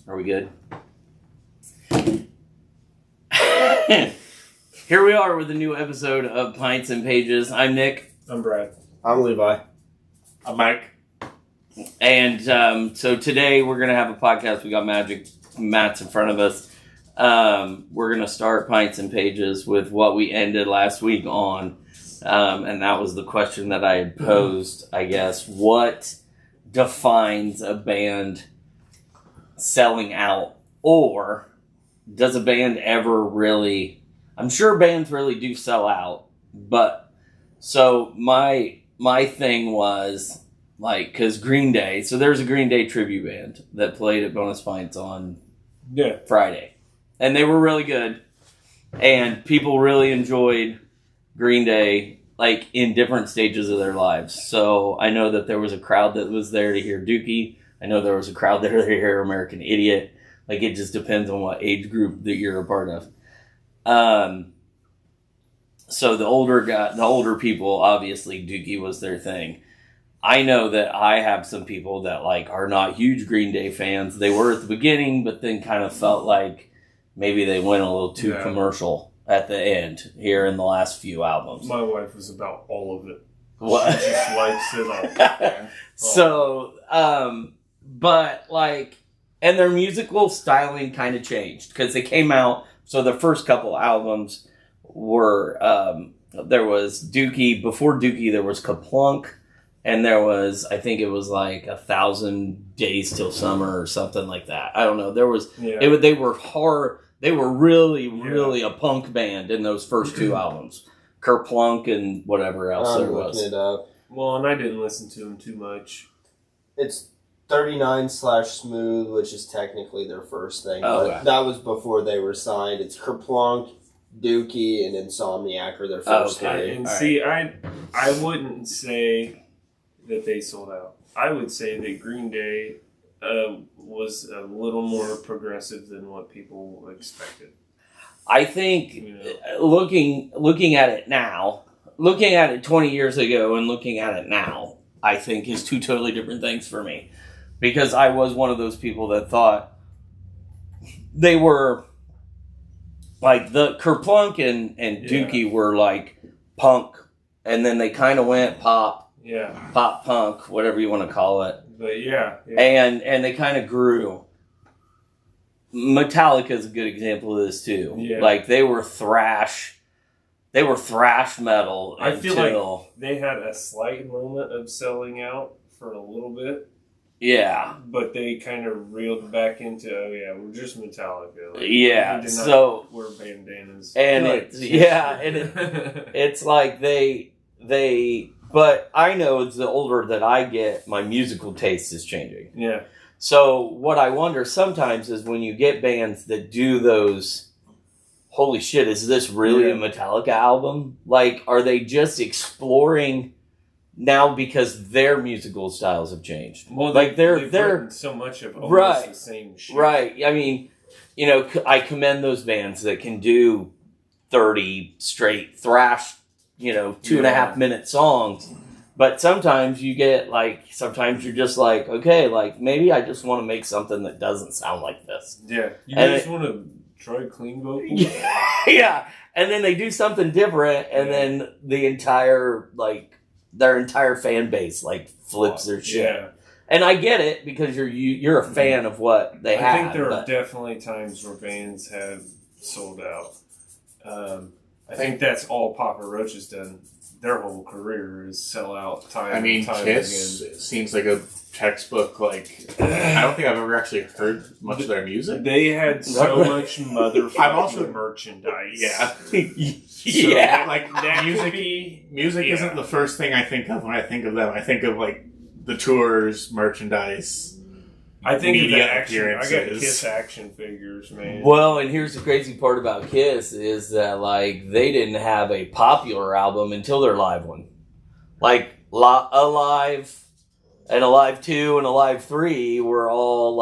Are we good? Here we are with a new episode of Pints and Pages. I'm Nick. I'm Brad. I'm Levi. I'm Mike. And so today we're going to have a podcast. We got Matt's in front of us. We're going to start Pints and Pages with what we ended last week on. And that was the question that I had posed, I guess. What defines a band selling out? Or does a band ever really... I'm sure bands really do sell out. But, so my thing was, like, because Green Day... So there's a Green Day tribute band that played at Bonus Pints on Friday. And they were really good. And people really enjoyed Green Day, like, in different stages of their lives. So I know that there was a crowd that was there to hear Dookie. I know there was a crowd there to hear American Idiot. Like, it just depends on what age group that you're a part of. So the older people, obviously Dookie was their thing. I know that I have some people that, like, are not huge Green Day fans. They were at the beginning, but then kind of felt like maybe they went a little too commercial at the end here in the last few albums. My wife was about all of it. What? She just likes it all. Yeah. So, but, like, and their musical styling kind of changed because they came out. So the first couple albums were, there was Dookie. Before Dookie, there was Kaplunk. And there was, I think it was like 1,000 Days Till Summer or something like that. I don't know. There was, they were hard. They were really a punk band in those first two albums. Kerplunk and whatever else there was. Looking it up. Well, and I didn't listen to them too much. It's 39/Smooth, which is technically their first thing. Oh, but that was before they were signed. It's Kerplunk, Dookie, and Insomniac are their first three. And see, I wouldn't say that they sold out. I would say that Green Day was a little more progressive than what people expected. I think looking at it now, looking at it 20 years ago and looking at it now, I think is two totally different things for me. Because I was one of those people that thought they were like the Kerplunk and Dookie were like punk, and then they kind of went pop punk, whatever you want to call it. But and they kind of grew. Metallica is a good example of this too. Yeah. Like they were thrash metal. I feel like they had a slight moment of selling out for a little bit. Yeah. But they kind of reeled back into, we're just Metallica. Like, yeah. So we're bandanas. And it's like they but I know as the older that I get, my musical taste is changing. Yeah. So what I wonder sometimes is when you get bands that do those, holy shit, is this really a Metallica album? Like, are they just exploring now because their musical styles have changed? Well, like they're so much of almost the same shit. Right. I mean, I commend those bands that can do 30 straight thrash, 2.5 minute songs. But sometimes you get sometimes you're just like, okay, like maybe I just want to make something that doesn't sound like this. Yeah. You just want to try clean vocals? Yeah. And then they do something different and then the entire, their entire fan base, flips their shit. Yeah. And I get it because you're a fan of what they have. I think there are definitely times where bands have sold out. I think that's all Papa Roach has done. Their whole career is sell out time and time Kiss again. Seems like a textbook, I don't think I've ever actually heard much of their music. They had so much motherfucking merchandise. Yeah. Music isn't the first thing I think of when I think of them. I think of, the tours, merchandise, I think media of the action. appearances. I got Kiss action figures, man. Well, and here's the crazy part about Kiss is that, they didn't have a popular album until their live one. Alive and Alive 2 and Alive 3 were all,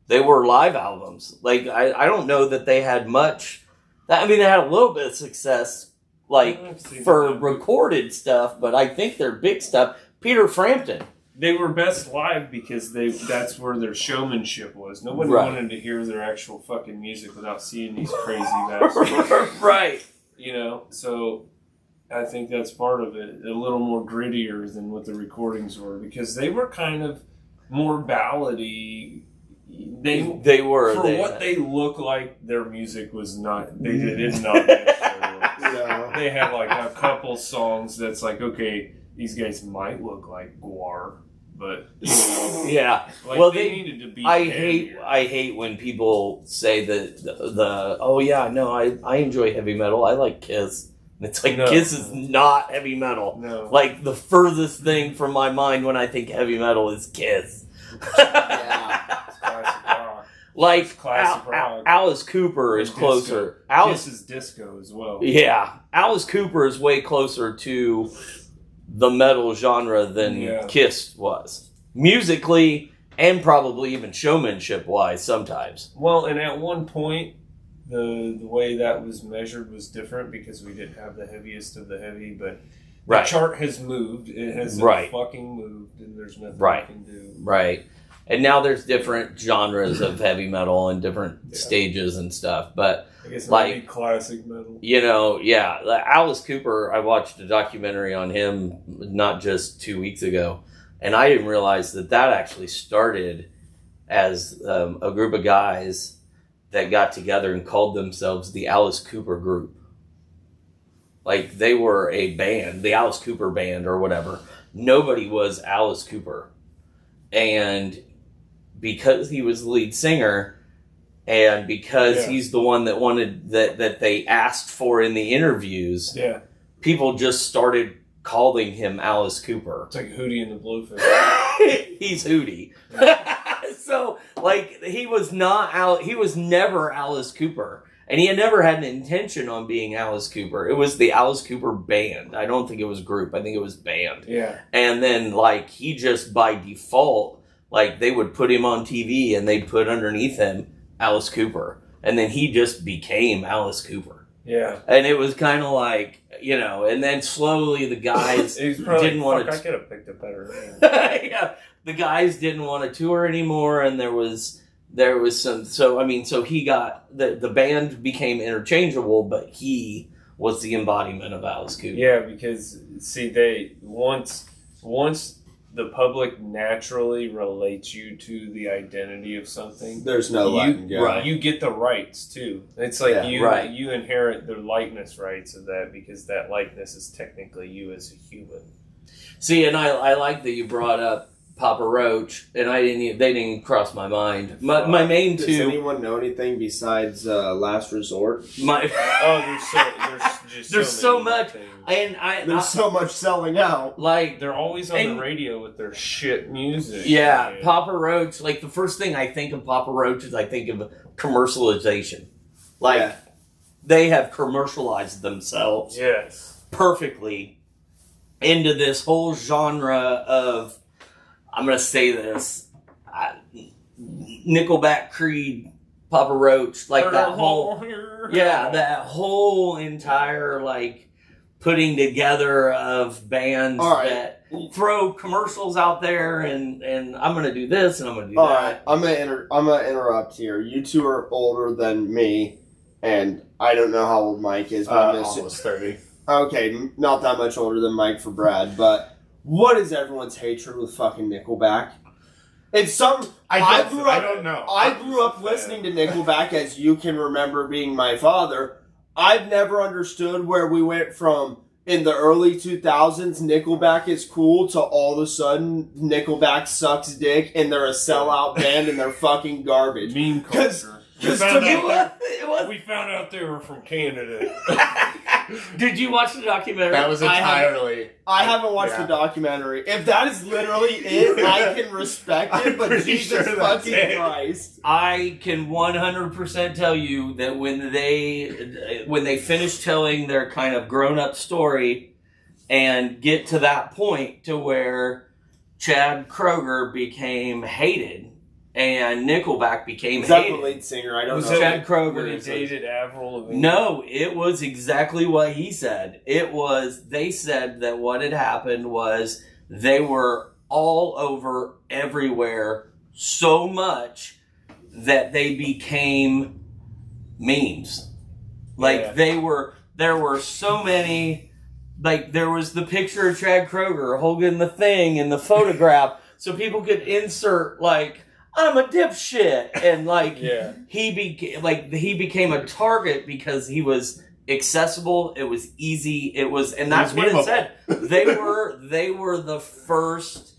they were live albums. I don't know that they had much... they had a little bit of success, for recorded stuff, but I think their big stuff... Peter Frampton. They were best live because that's where their showmanship was. Nobody Right. wanted to hear their actual fucking music without seeing these crazy bastards. Right. You know, so I think that's part of it. A little more grittier than what the recordings were because they were kind of more ballady. They were. For what they look like, their music was not. They did not. No. They have like a couple songs that's like, okay, these guys might look like Guar, but you know, Yeah. like Well, they they- needed to be. I heavier. hate when people say that the oh yeah, no, I enjoy heavy metal. I like Kiss. And it's like No. Kiss is not heavy metal. No. Like the furthest thing from my mind when I think heavy metal is Kiss. Yeah. It's classic rock. Like It's classic rock. Alice Cooper is And closer. disco. Alice, Kiss is disco as well. yeah, Alice Cooper is way closer to the metal genre than Yeah. Kiss was, musically and probably even showmanship wise. Sometimes, Well, and at one point, the way that was measured was different because we didn't have the heaviest of the heavy, but the right, chart has moved. It has Right. fucking moved, and there's nothing Right. we can do. right. And now there's different genres of heavy metal and different Yeah. stages and stuff. But I guess it Like- would be classic metal. you know, yeah, Alice Cooper. I watched a documentary on him not just 2 weeks ago, and I didn't realize that actually started as a group of guys that got together and called themselves the Alice Cooper Group. Like they were a band, the Alice Cooper Band or whatever. Nobody was Alice Cooper, and because he was the lead singer. And because Yeah. he's the one that wanted that they asked for in the interviews, Yeah, people just started calling him Alice Cooper. it's like Hootie and the Blowfish. He's Hootie. So, like, he was never Alice Cooper. And he had never had an intention on being Alice Cooper. It was the Alice Cooper Band. I don't think it was group. I think it was band. Yeah, And then, like, he just by default, like, they would put him on TV and they'd put underneath him Alice Cooper. And then he just became Alice Cooper. yeah. And it was kind of like, you know, and then slowly the guys He's probably didn't like, want fuck, to. I could have picked a better name. Yeah, the guys didn't want to tour anymore, and there was some. So I mean, so he got the band became interchangeable, but he was the embodiment of Alice Cooper. Yeah, because see, they once the public naturally relates you to the identity of something. There's no letting go. right. You get the rights too. It's like Yeah, right. you inherit the likeness rights of that because that likeness is technically you as a human. See, and I like that you brought up Papa Roach, and they didn't even cross my mind. My main Does two. anyone know anything besides Last Resort? My Oh, There's so many much. things. and There's so much selling out. like They're always on And- the radio with their shit music. yeah, man. Papa Roach. Like the first thing I think of Papa Roach is I think of commercialization. Like Yeah. they have commercialized themselves Yes. perfectly into this whole genre of, I'm going to say this, Nickelback, Creed, Papa Roach, like that whole, yeah, that whole entire like putting together of bands All right. that throw commercials out there and I'm going to do this and I'm going to do All that. right, I'm gonna interrupt here. You two are older than me, and I don't know how old Mike is. But I'm assu- Almost 30. Okay, not that much older than Mike for Brad, but what is everyone's hatred with fucking Nickelback? It's some. I don't know. I grew up listening to Nickelback, as you can remember being my father. I've never understood where we went from in the early 2000s, Nickelback is cool, to all of a sudden Nickelback sucks dick and they're a sellout band and they're fucking garbage. Meme 'Cause- culture. Because found to me, out- It was. We found out they were from Canada. Did you watch the documentary? That was entirely. I haven't watched Yeah. the documentary. If that is literally it, I can respect it, I'm but pretty Jesus sure that's fucking it. Christ. I can 100% tell you that when they finish telling their kind of grown-up story and get to that point to where Chad Kroeger became hated and Nickelback became Is that the hated. lead singer? I don't Was know. Chad Kroeger When he is- dated Avril Lavigne. No, it was exactly what he said. They said that what had happened was they were all over everywhere so much that they became memes. Like there were so many, like there was the picture of Chad Kroeger holding the thing in the photograph so people could insert like, I'm a dipshit, and like he became a target because he was accessible, it was easy, and that's what it said. They were the first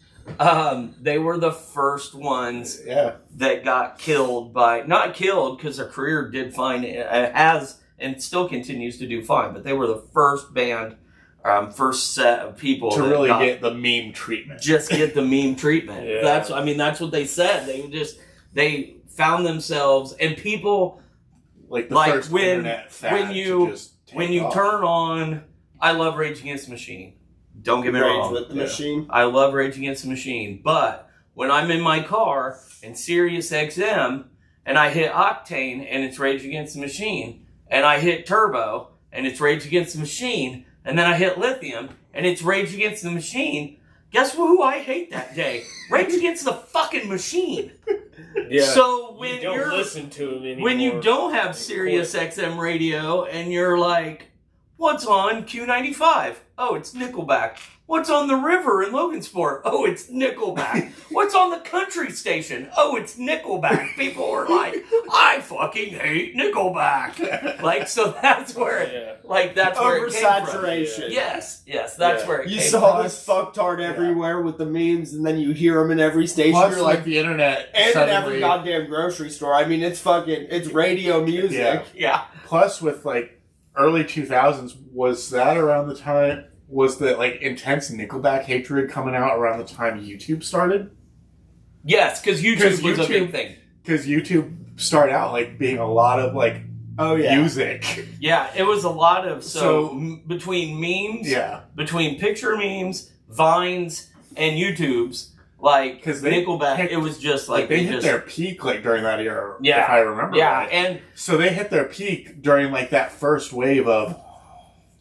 ones that got killed by, not killed because their career did fine, has and still continues to do fine, but they were the first band, first set of people to really get the meme treatment. Just get the meme treatment. Yeah. That's what they said. They found themselves, and people like the first internet fad when you off. turn on, I love Rage Against the Machine. Don't get me wrong. With the Machine. I love Rage Against the Machine, but when I'm in my car and Sirius XM and I hit Octane and it's Rage Against the Machine, and I hit Turbo and it's Rage Against the Machine, and then I hit Lithium and it's Rage Against the Machine, guess who I hate that day? Rage Against the fucking Machine. Yeah. So when you don't listen to him anymore, when you don't have Sirius XM radio and you're like, what's on Q95? Oh, it's Nickelback. What's on the river in Logansport? Oh, it's Nickelback. What's on the country station? Oh, it's Nickelback. People were like, I fucking hate Nickelback. Like, so that's where that's where it came from. Oversaturation. Yes, that's where it came You from. saw this fucktard everywhere with the memes, and then you hear them in every station. Plus, You're like, the internet, and suddenly, in every goddamn grocery store. I mean, it's radio music. Yeah. Plus, with like early 2000s, was that around the time? Was the like intense Nickelback hatred coming out around the time YouTube started? Yes, because YouTube was a big thing. Because YouTube started out like being a lot of like music. Yeah, it was a lot of between memes, between picture memes, Vines, and YouTubes. Like, because Nickelback, it was just like they hit their peak like during that era. Yeah, if I remember right. And so they hit their peak during like that first wave of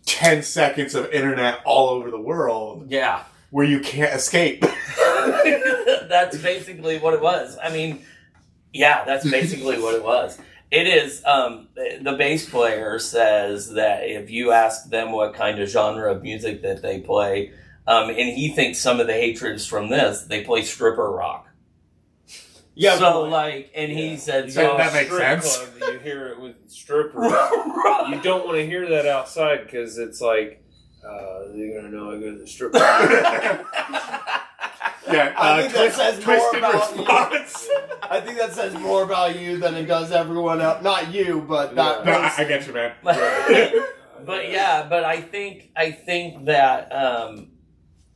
10 seconds of internet all over the world. Yeah. Where you can't escape. That's basically what it was. I mean, yeah, that's basically what it was. It is, the bass player says that if you ask them what kind of genre of music that they play, and he thinks some of the hatred is from this, they play stripper rock. Yeah, so like, and he said, that makes sense. Club, you hear it with strippers. You don't want to hear that outside because it's like, they're gonna know I go to the strip club. I think that says more about you. I think that says more about you than it does everyone else. Not you, but that. No, I get you, man. But I think that,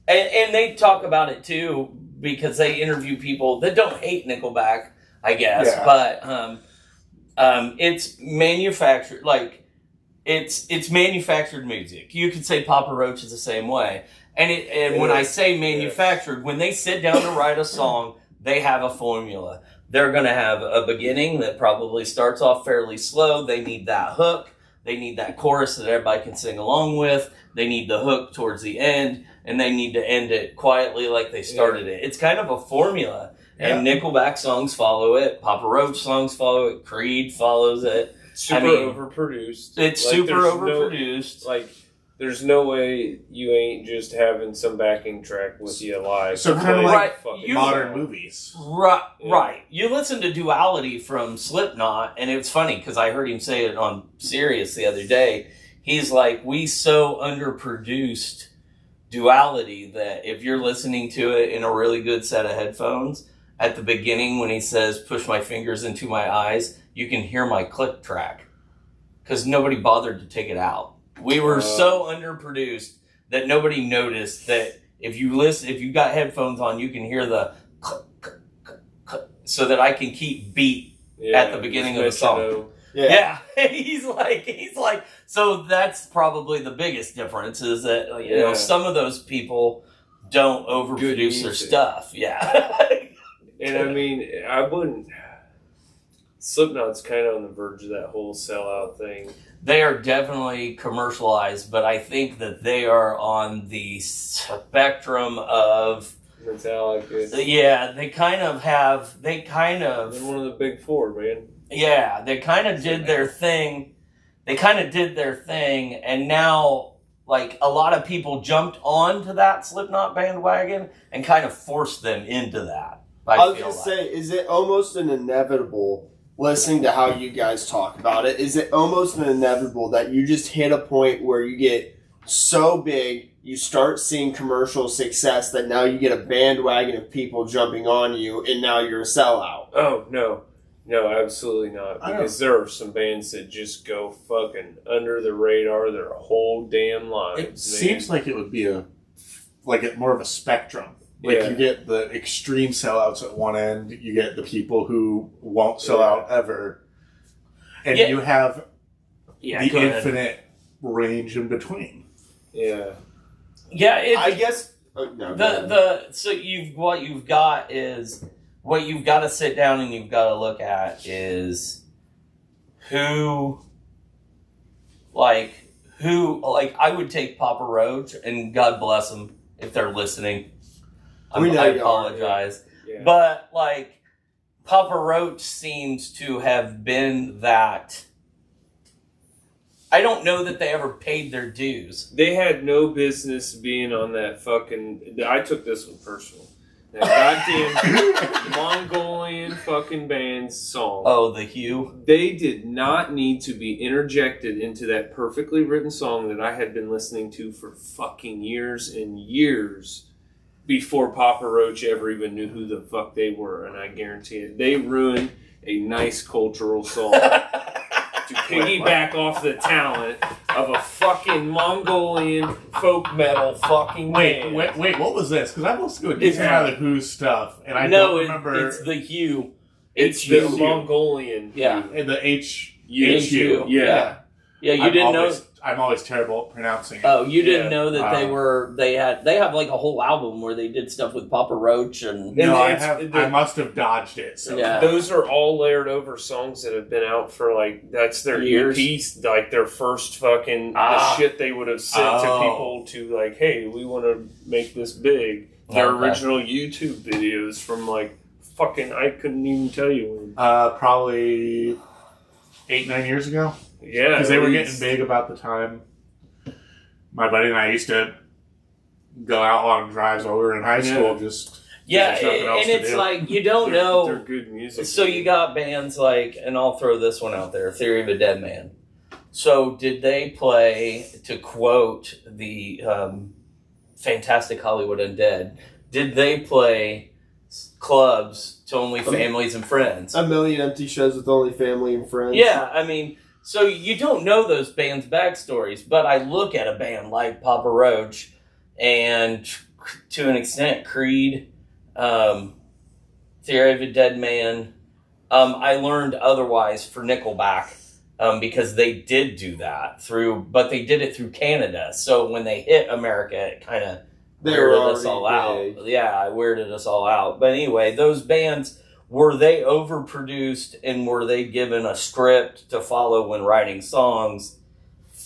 and they talk about it too, because they interview people that don't hate Nickelback, I guess, but it's manufactured, like it's manufactured music. You could say Papa Roach is the same way, and when I say manufactured, when they sit down to write a song, they have a formula. They're going to have a beginning that probably starts off fairly slow. They need that hook. They need that chorus that everybody can sing along with. They need the hook towards the end, and they need to end it quietly like they started it. It's kind of a formula, and Nickelback songs follow it. Papa Roach songs follow it. Creed follows it. Super overproduced. It's like, super overproduced. There's no way you ain't just having some backing track with you live. So kind of like modern movies. Right. You listen to Duality from Slipknot, and it's funny because I heard him say it on Sirius the other day. He's like, we so underproduced Duality that if you're listening to it in a really good set of headphones, at the beginning when he says, push my fingers into my eyes, you can hear my click track because nobody bothered to take it out. We were so underproduced that nobody noticed that if you got headphones on, you can hear the click, click, click, click, so that I can keep beat at the beginning of the song. Yeah. He's like, so that's probably the biggest difference is that, you know, some of those people don't overproduce their stuff. Yeah. And I mean, Slipknot's kind of on the verge of that whole sellout thing. They are definitely commercialized, but I think that they are on the spectrum of Metallica. Yeah, they kind of have. They kind of. They're one of the big four, man. Yeah, they kind of did their thing. They kind of did their thing, and now, like, a lot of people jumped onto that Slipknot bandwagon and kind of forced them into that. I was going to say, is it almost an inevitable, listening to how you guys talk about it, is it almost an inevitable that you just hit a point where you get so big, you start seeing commercial success, that now you get a bandwagon of people jumping on you, and now you're a sellout? Oh, no. No, absolutely not. Because there are some bands that just go fucking under the radar their whole damn lives. It seems like it would be more of a spectrum. Like, you get the extreme sellouts at one end, you get the people who won't sell out ever, and you have the infinite range in between. Yeah. Yeah, I guess... what you've got is... What you've got to sit down and you've got to look at is who, I would take Papa Roach, and God bless them if they're listening. I apologize. Yeah. But, Papa Roach seems to have been that. I don't know that they ever paid their dues. They had no business being on that fucking... I took this one personal. That goddamn Mongolian fucking band's song. Oh, the Hue? They did not need to be interjected into that perfectly written song that I had been listening to for fucking years and years before Papa Roach ever even knew who the fuck they were, and I guarantee it. They ruined a nice cultural song to piggyback off the talent of a fucking Mongolian folk metal fucking band. Wait, what was this? Because I'm listening to a decent amount of the Who's stuff, and I don't remember. It's the Hue. It's the Mongolian. Yeah. And the HU. Yeah. Yeah, you didn't know. I'm always terrible at pronouncing it. Oh, you didn't know that they have like a whole album where they did stuff with Papa Roach and. No, I must have dodged it. So. Yeah. Those are all layered over songs that have been out for that's their years. EP, like their first fucking the shit they would have sent to people to hey, we want to make this big. Their original YouTube videos from fucking I couldn't even tell you when. Probably 8-9 years ago. Yeah, because they were getting big about the time my buddy and I used to go out on drives while we were in high school. Just and it's you don't know. They're good music. So you got bands and I'll throw this one out there, Theory of a Dead Man. So did they play, to quote the Fantastic Hollywood Undead? Did they play clubs to only families and friends? A million empty shows with only family and friends. Yeah, I mean. So you don't know those bands' backstories, but I look at a band like Papa Roach and, to an extent, Creed, Theory of a Dead Man. I learned otherwise for Nickelback because they did do that but they did it through Canada. So when they hit America, it kind of weirded us all out. Yeah, it weirded us all out. But anyway, those bands... Were they overproduced and were they given a script to follow when writing songs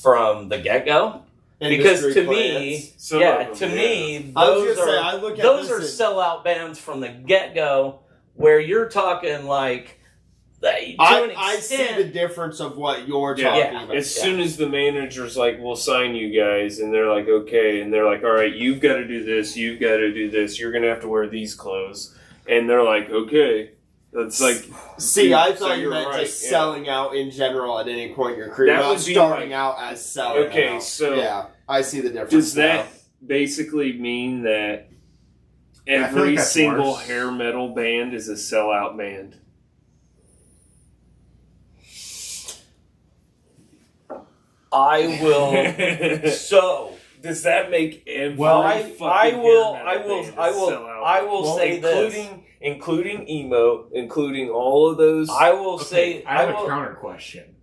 from the get-go? Because to me, those are sellout bands from the get-go where you're talking I see the difference of what you're talking about. As soon as the manager's we'll sign you guys, and they're okay, and they're all right, you've got to do this, you're going to have to wear these clothes. And they're okay. That's See, I thought you meant just selling out in general at any point in your career, not starting out as selling out. Okay, so... Yeah, I see the difference. Does that basically mean that every single hair metal band is a sellout band? I will... So... Does that make every including emo, including all of those? I have a counter question.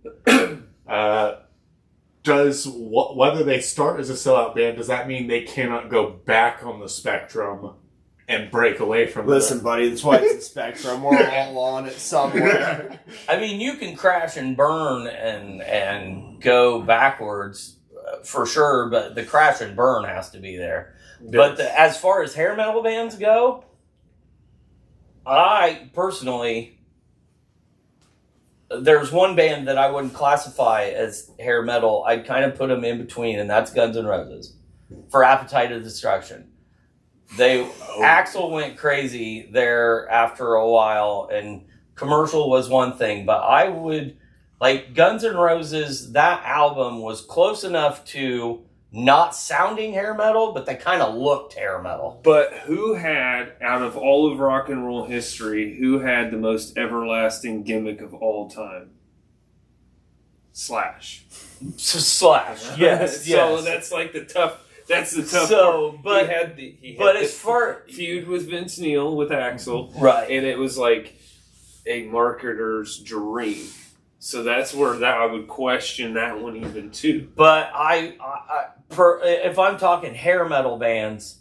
Does whether they start as a sellout band, does that mean they cannot go back on the spectrum and break away from Listen, buddy, that's why it's a spectrum. We're all on it somewhere. I mean, you can crash and burn and go backwards for sure, but the crash and burn has to be there. But as far as hair metal bands go, I personally, there's one band that I wouldn't classify as hair metal. I'd kind of put them in between, and that's Guns N' Roses for Appetite of Destruction. Axl went crazy there after a while, and commercial was one thing, but I would, like, Guns N' Roses, that album was close enough to not sounding hair metal, but they kind of looked hair metal. But who had, out of all of rock and roll history, who had the most everlasting gimmick of all time? Slash. Slash, yes. So that's like the tough. That's the tough part. But he had as far feud with Vince Neil with Axl, right, and it was like a marketer's dream. So that's where I would question that one even too. But if I'm talking hair metal bands,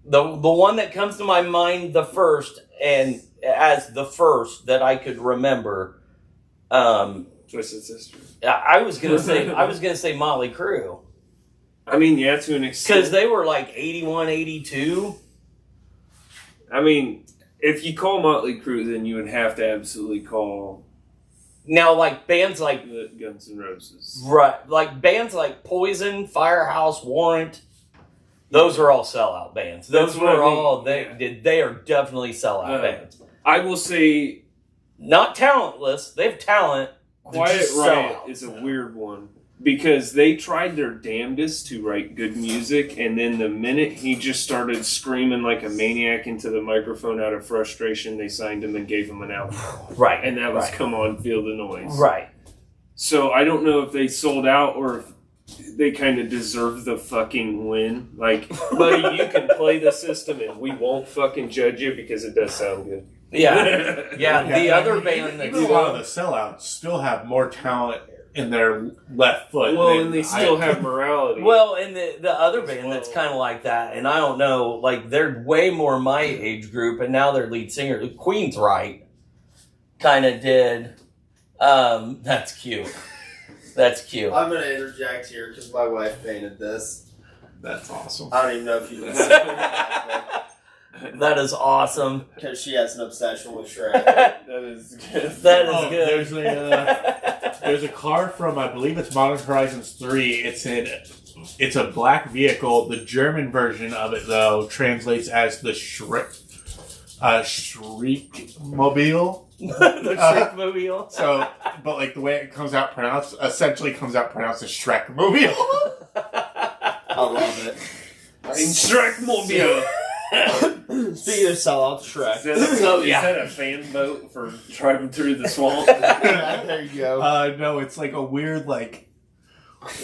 the one that comes to my mind the first, and as the first that I could remember, Twisted Sister. I was gonna say Motley Crue. I mean, yeah, to an extent, because they were like 81, 82. I mean, if you call Motley Crue, then you would have to absolutely call. Now, like bands like Guns N' Roses, right? Like bands like Poison, Firehouse, Warrant. Those are all sellout bands. Those were all they are definitely sellout bands. I will say, not talentless. They have talent. Quiet Riot is a weird one because they tried their damnedest to write good music, and then the minute he just started screaming like a maniac into the microphone out of frustration, they signed him and gave him an album. Right. And that was Come On, Feel the Noise. Right. So I don't know if they sold out or if they kind of deserve the fucking win. Like, buddy, you can play the system and we won't fucking judge you because it does sound good. Yeah. Yeah. The other band that's even a lot of the sellouts still have more talent in their left foot. Well, and they still have morality. Well, and the other band that's kind of like that, and I don't know, like they're way more my age group, and now their lead singer, Queen's Right, kind of did. That's cute. That's cute. I'm going to interject here because my wife painted this. That's awesome. I don't even know if you can see it. That is awesome. Because she has an obsession with Shrek. That is good. That is good. There's a car from, I believe it's Modern Horizons 3. It's a black vehicle. The German version of it, though, translates as the Shriekmobile. The Shriekmobile. So, but like the way it comes out pronounced, essentially comes out pronounced as Shrekmobile. I love it. Shrekmobile. Speaking of sellout, Shrek. Is that a fan boat for driving through the swamp? There you go. No, it's like a weird, like,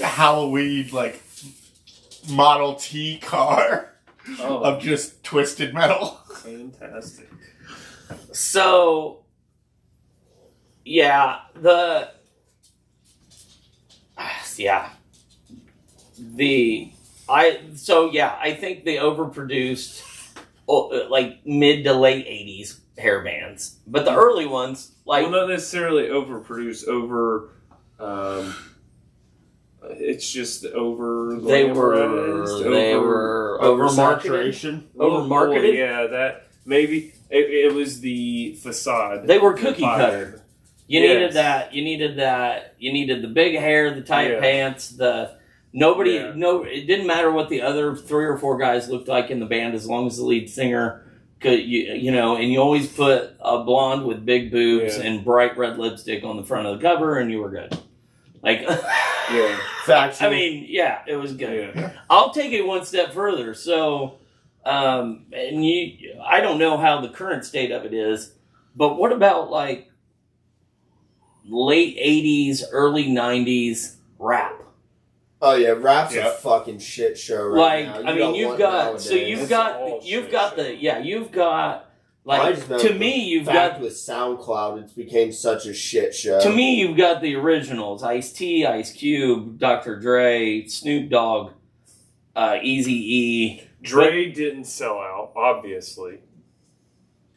Halloween, like, Model T car of just twisted metal. Fantastic. So, yeah, I think they overproduced like mid to late 80s hair bands. But the early ones, like... Well, not necessarily overproduced, it's just over... They were over-marketed. Over-marketed? Yeah, that... Maybe... It was the facade. They were cookie cutter. You needed that. You needed the big hair, the tight pants, it didn't matter what the other 3 or 4 guys looked like in the band as long as the lead singer could, and you always put a blonde with big boobs and bright red lipstick on the front of the cover and you were good. Like, Factual. I mean, it was good. Yeah. I'll take it one step further. So, I don't know how the current state of it is, but what about like late 80s, early 90s rap? Oh yeah, rap's a fucking shit show right now. You've got with SoundCloud, it became such a shit show. To me, you've got the originals: Ice-T, Ice Cube, Dr. Dre, Snoop Dogg, Eazy-E. Dre didn't sell out, obviously.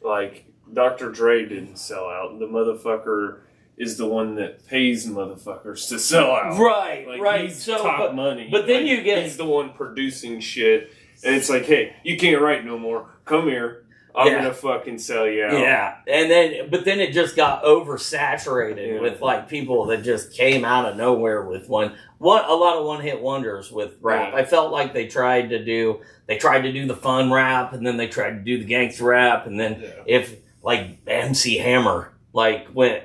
Like, Dr. Dre didn't sell out. The motherfucker, is the one that pays motherfuckers to sell out. Right, Like, right. He's So, top money. but then Like, you get he's the one producing shit, and it's like, hey, you can't write no more. Come here. I'm gonna fucking sell you out. Yeah, but then it just got oversaturated with like people that just came out of nowhere with a lot of one-hit wonders with rap. Yeah. I felt like they tried to do the fun rap, and then they tried to do the gangster rap, and then if like MC Hammer like went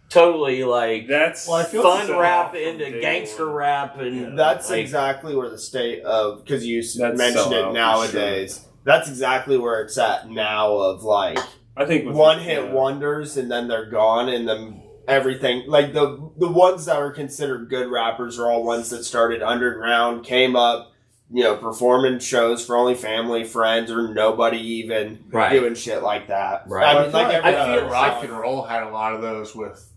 totally like That's fun rap into gangster rap, and that's like, exactly where the state of, because you That's mentioned it sellout, nowadays. That's exactly where it's at now. Of like I think with one-hit wonders, and then they're gone, and then everything like the ones that are considered good rappers are all ones that started underground, came up, performing shows for only family, friends, or nobody even doing shit like that. Right. I mean, I feel rock and roll had a lot of those with,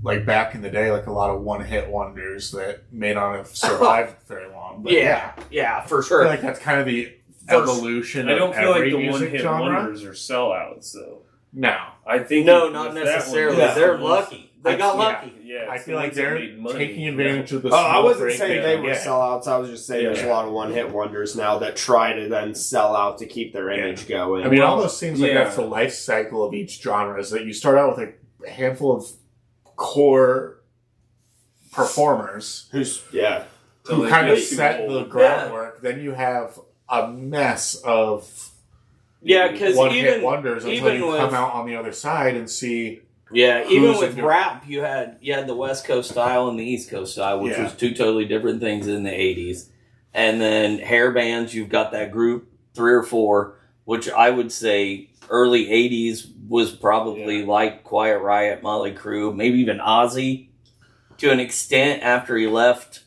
like back in the day, like a lot of one-hit wonders that may not have survived very long. But yeah, for I sure. feel like that's kind of the evolution. I don't of feel like every the music one-hit genre. wonders are sellouts, though. No, I think No, with not that necessarily. one, They're lucky. They got Yeah. lucky. Yeah, I it's feel the like ones that they're made money. taking advantage of the. Oh, I small wasn't break saying they they were get. sellouts. I was just saying there's a lot of one-hit wonders now that try to then sell out to keep their image going. I mean, it almost seems like yeah. that's the life cycle of each genre. Is that you start out with a handful of core performers who's who they kind of get too set old. the groundwork. Then you have a mess of Because one-hit wonders until even you with, come out on the other side and see. even who's with in your- rap, you had the West Coast style and the East Coast style, which was two totally different things in the 80s. And then hair bands, you've got that group, 3 or 4, which I would say early 80s was probably like Quiet Riot, Motley Crue, maybe even Ozzy to an extent after he left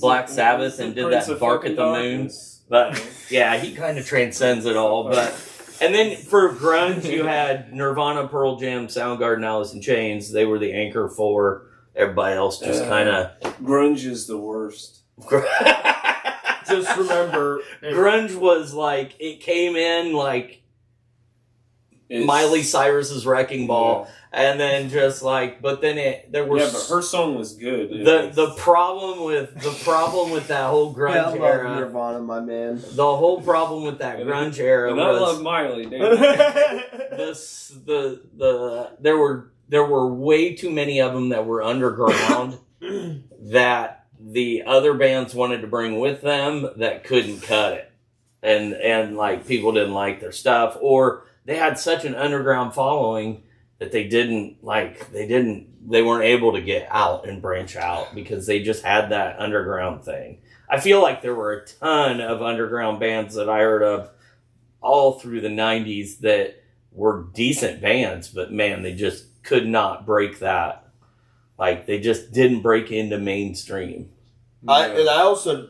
Black Sabbath and did that Bark at the Moon. But he kind of transcends it all. But and then for grunge, you had Nirvana, Pearl Jam, Soundgarden, Alice in Chains. They were the anchor for everybody else. Just kind of grunge is the worst. just remember, grunge was like it came in like Miley Cyrus's Wrecking Ball, and then just like, but then there was but her song was good. The problem with that whole grunge I love Era. Nirvana, my man. The whole problem with that grunge era and I was love Miley. there were way too many of them that were underground that the other bands wanted to bring with them that couldn't cut it, and like people didn't like their stuff, or they had such an underground following that they weren't able to get out and branch out because they just had that underground thing. I feel like there were a ton of underground bands that I heard of all through the 90s that were decent bands, but man, they just could not break that. Like, they just didn't break into mainstream. I also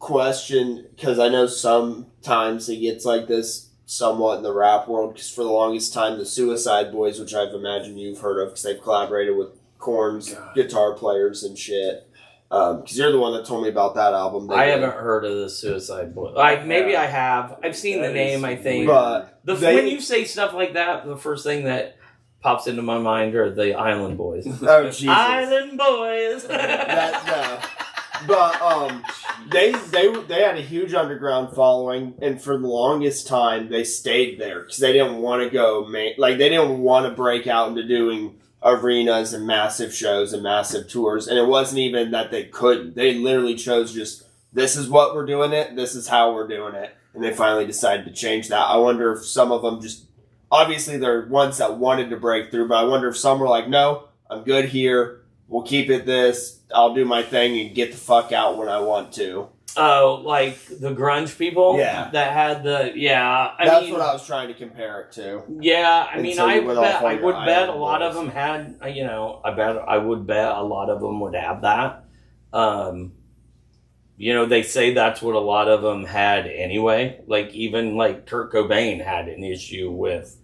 question, because I know sometimes it gets like this somewhat in the rap world, because for the longest time, the Suicide Boys, which I've imagined you've heard of, because they've collaborated with Korn's guitar players and shit. Because you're the one that told me about that album. I haven't heard of the Suicide Boys. Maybe I have. I've seen the name, I think. But when you say stuff like that, the first thing that pops into my mind are the Island Boys. Oh, Jesus. Island Boys! But they had a huge underground following, and for the longest time they stayed there because they didn't want to go they didn't want to break out into doing arenas and massive shows and massive tours. And it wasn't even that they couldn't; they literally chose just, this is what we're doing it, this is how we're doing it, and they finally decided to change that. I wonder if some of them just, obviously they're ones that wanted to break through, but I wonder if some were like, no, I'm good here. We'll keep it this. I'll do my thing and get the fuck out when I want to. Oh, like the grunge people? Yeah. That had the, That's what I was trying to compare it to. Yeah, I mean, I would bet a Island lot of Boys. them had, I would bet a lot of them would have that. They say that's what a lot of them had anyway. Like, even like Kurt Cobain had an issue with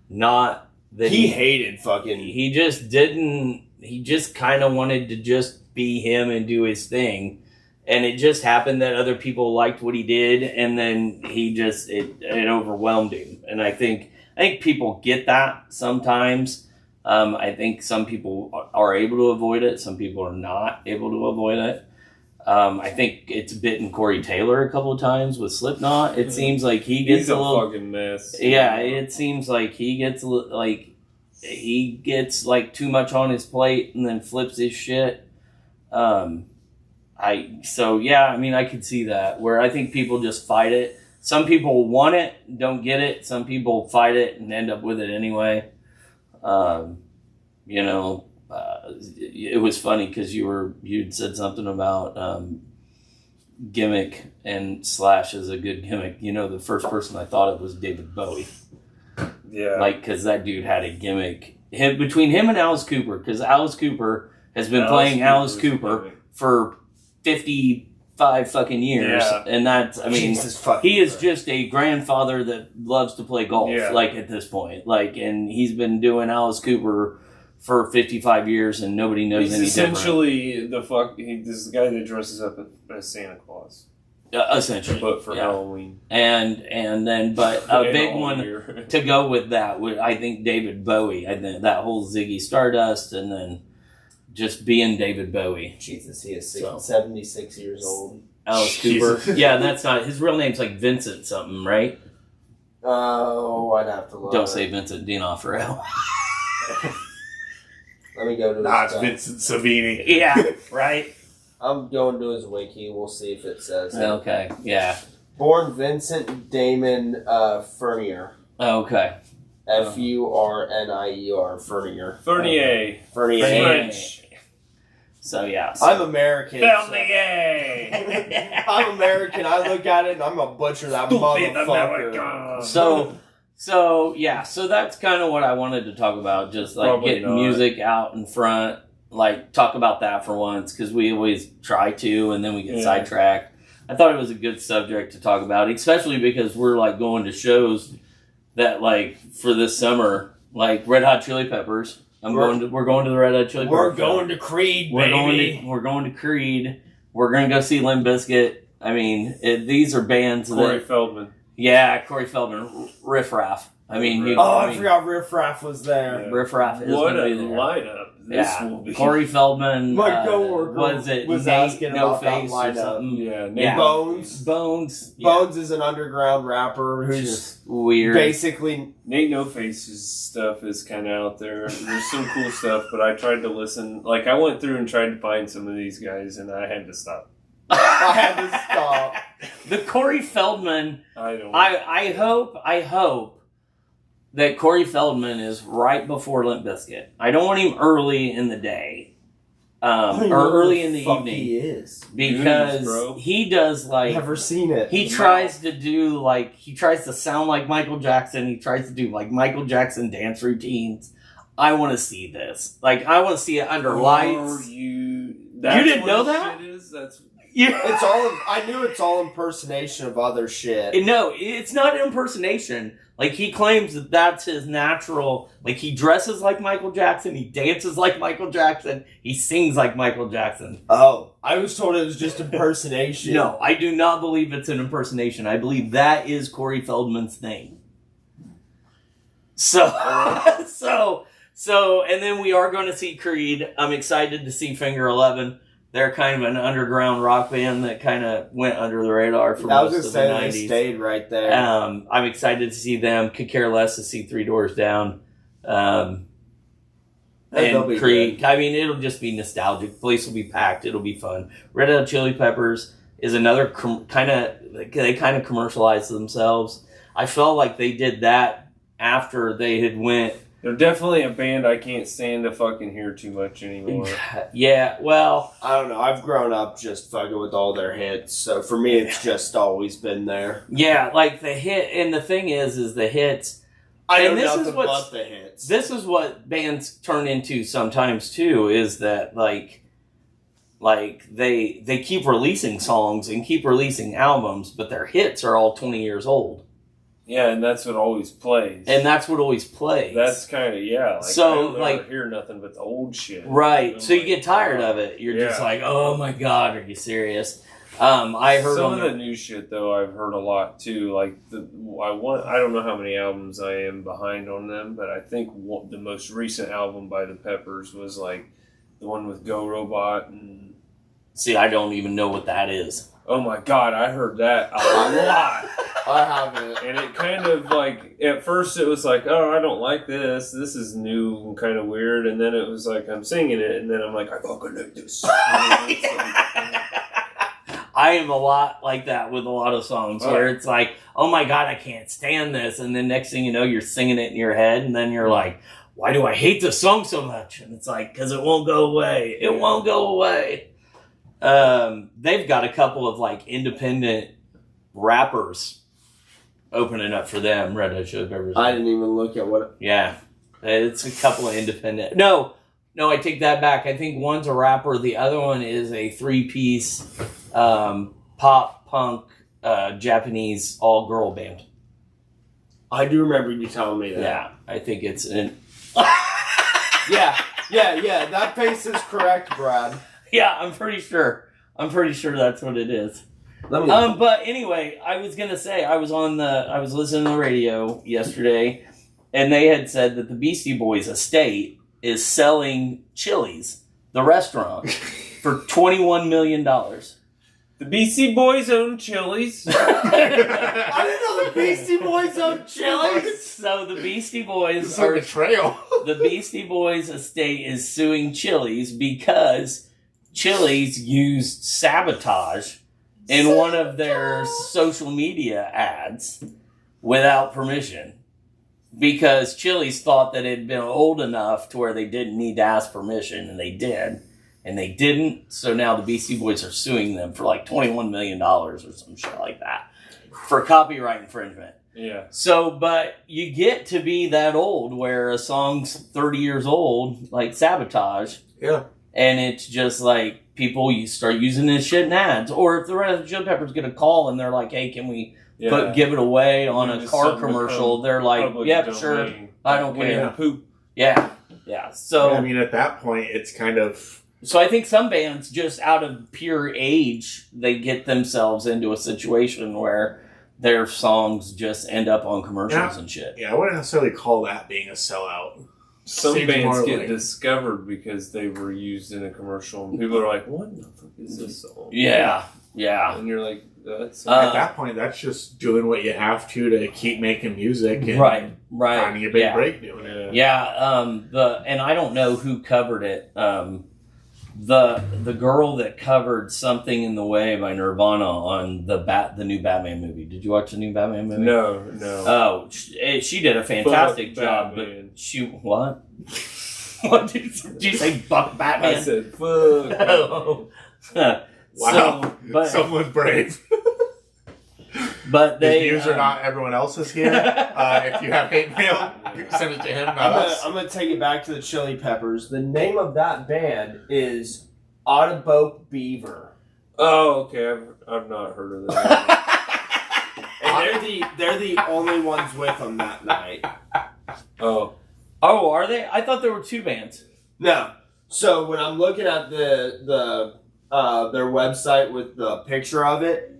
not that He hated fucking... he just didn't, he just kind of wanted to just be him and do his thing. And it just happened that other people liked what he did, and then he just, it overwhelmed him. And I think people get that sometimes, I think some people are able to avoid it. Some people are not able to avoid it. I think it's bitten Corey Taylor a couple of times with Slipknot. It seems like he gets He's a little fucking mess. Yeah, it seems like he gets like too much on his plate and then flips his shit. I could see that where I think people just fight it. Some people want it, don't get it. Some people fight it and end up with it anyway. It was funny because you'd said something about gimmick and Slash is a good gimmick. The first person I thought of was David Bowie. Yeah, because that dude had a gimmick between him and Alice Cooper. Because Alice Cooper has been playing Alice Cooper for 55 fucking years, and that's he is just a grandfather that loves to play golf. At this point, and he's been doing Alice Cooper for 55 years, and nobody knows any different. Essentially, this is the guy that dresses up as Santa Claus. Essentially, but for Halloween, but a big one to go with that would, I think, David Bowie. I think that whole Ziggy Stardust, and then just being David Bowie. Jesus, he is 76 years old. Alice Cooper. Yeah, and that's not his real name's like Vincent something, right? Oh, I'd have to look. Don't say Vincent D'Onofrio. Let me go to it's Vincent Savini. Yeah, right. I'm going to his wiki. We'll see if it says it. Okay, yeah. Born Vincent Damon Fernier. Okay. Furnier. Fernier. Fernier. French. So, yeah. I'm American. Fernier! I'm American. I look at it and I'm going to butcher that motherfucker. So that's kind of what I wanted to talk about. Just getting music out in front. Talk about that for once, because we always try to, and then we get sidetracked. I thought it was a good subject to talk about, especially because we're going to shows that for this summer, Red Hot Chili Peppers. We're going to the Red Hot Chili Peppers. We're going to Creed, baby. We're going to Creed. We're going to go see Limp Bizkit. I mean, these are bands. Corey Feldman. Yeah, Corey Feldman, Riff Raff. I forgot Riff Raff was there. Yeah. Riff Raff is what going a to be there. lineup this will be. Corey Feldman. My coworker was asking about that lineup. Or something. Yeah, Bones. Bones. Bones is an underground rapper who's just weird. Basically, Nate No Face's stuff is kind of out there. There's some cool stuff, but I tried to listen. I went through and tried to find some of these guys, and I had to stop. I had to stop. The Corey Feldman. I hope that Corey Feldman is right before Limp Bizkit. I don't want him early in the day. Or early in the evening. He is. Because he does Never seen it. He tries to do he tries to sound like Michael Jackson. He tries to do Michael Jackson dance routines. I want to see this. I want to see it under lights. You didn't know that? It's all. I knew it's all impersonation of other shit. No, it's not impersonation. He claims that that's his natural. He dresses like Michael Jackson. He dances like Michael Jackson. He sings like Michael Jackson. Oh, I was told it was just impersonation. No, I do not believe it's an impersonation. I believe that is Corey Feldman's thing. So, and then we are going to see Creed. I'm excited to see Finger 11. They're kind of an underground rock band that kind of went under the radar for most of the 90s. They stayed right there. I'm excited to see them. Could care less to see Three Doors Down. And Creed. Good. I mean, it'll just be nostalgic. The place will be packed. It'll be fun. Red Hot Chili Peppers is another they kind of commercialized themselves. I felt like they did that after they had went. They're definitely a band I can't stand to fucking hear too much anymore. Yeah, well, I don't know. I've grown up just fucking with all their hits, so for me, it's just always been there. Yeah, the hit, and the thing is the hits. I know nothing but the hits. This is what bands turn into sometimes too. Is that they keep releasing songs and keep releasing albums, but their hits are all 20 years old. Yeah, and that's what always plays. That's kind of, so, I don't hear nothing but the old shit. Right, so you get tired of it. You're just oh my God, are you serious? I heard some on of the new shit though. I've heard a lot too. Like I don't know how many albums I am behind on them, but I think the most recent album by the Peppers was like the one with Go Robot and. See, I don't even know what that is. Oh my god, I heard that a lot. I haven't. And it kind of like, at first it was like, oh, I don't like this. This is new and kind of weird. And then it was like, I'm singing it. And then I'm like, I fucking like this. I am a lot like that with a lot of songs where it's like, oh my god, I can't stand this. And then next thing you know, you're singing it in your head. And then you're like, why do I hate this song so much? And it's like, because it won't go away. It won't go away. They've got a couple of like independent rappers opening up for them. Red Hot Chili Peppers. I didn't even look at what. Yeah, it's a couple of independent. No, I take that back. I think one's a rapper. The other one is a 3-piece pop punk Japanese all girl band. I do remember you telling me that. Yeah, I think it's an. Yeah. That face is correct, Brad. Yeah, I'm pretty sure that's what it is. But anyway, I was gonna say I was listening to the radio yesterday, and they had said that the Beastie Boys estate is selling Chili's, the restaurant, for $21 million. The Beastie Boys own Chili's. I didn't know the Beastie Boys own Chili's. So the Beastie Boys It's like a betrayal. The Beastie Boys estate is suing Chili's because Chili's used sabotage in one of their social media ads without permission. Because Chili's thought that it had been old enough to where they didn't need to ask permission, and they did. And they didn't, so now the Beastie Boys are suing them for like $21 million or some shit like that for copyright infringement. Yeah. So, but you get to be that old where a song's 30 years old, like Sabotage. Yeah. And it's just like you start using this shit in ads. Or if the Red Hot Chili Peppers get a call and they're like, hey, can we give it away on a car commercial? They're like, yeah, sure. I don't care. Poop. Yeah. So, I mean, at that point, it's kind of. So I think some bands, just out of pure age, they get themselves into a situation where their songs just end up on commercials and shit. Yeah, I wouldn't necessarily call that being a sellout. Some Seems bands more get like- discovered because they were used in a commercial, and people are like, what the fuck is this song? Yeah. And you're like, that's... At that point, that's just doing what you have to keep making music and right. finding a big break doing it. Yeah, and I don't know who covered it. The girl that covered Something in the Way by Nirvana on the new Batman movie. Did you watch the new Batman movie? No. Oh, she did a fantastic job. Batman. But what? What did you say? Fuck Batman? I said, fuck. Oh. Wow. So, Someone's brave. But His views are not everyone else's here. If you have hate mail, send it to him, not us. I'm gonna take it back to the Chili Peppers. The name of that band is Autoboke Beaver. Oh, okay. I've not heard of that. And they're the only ones with them that night. Oh, are they? I thought there were two bands. No. So when I'm looking at their website with the picture of it,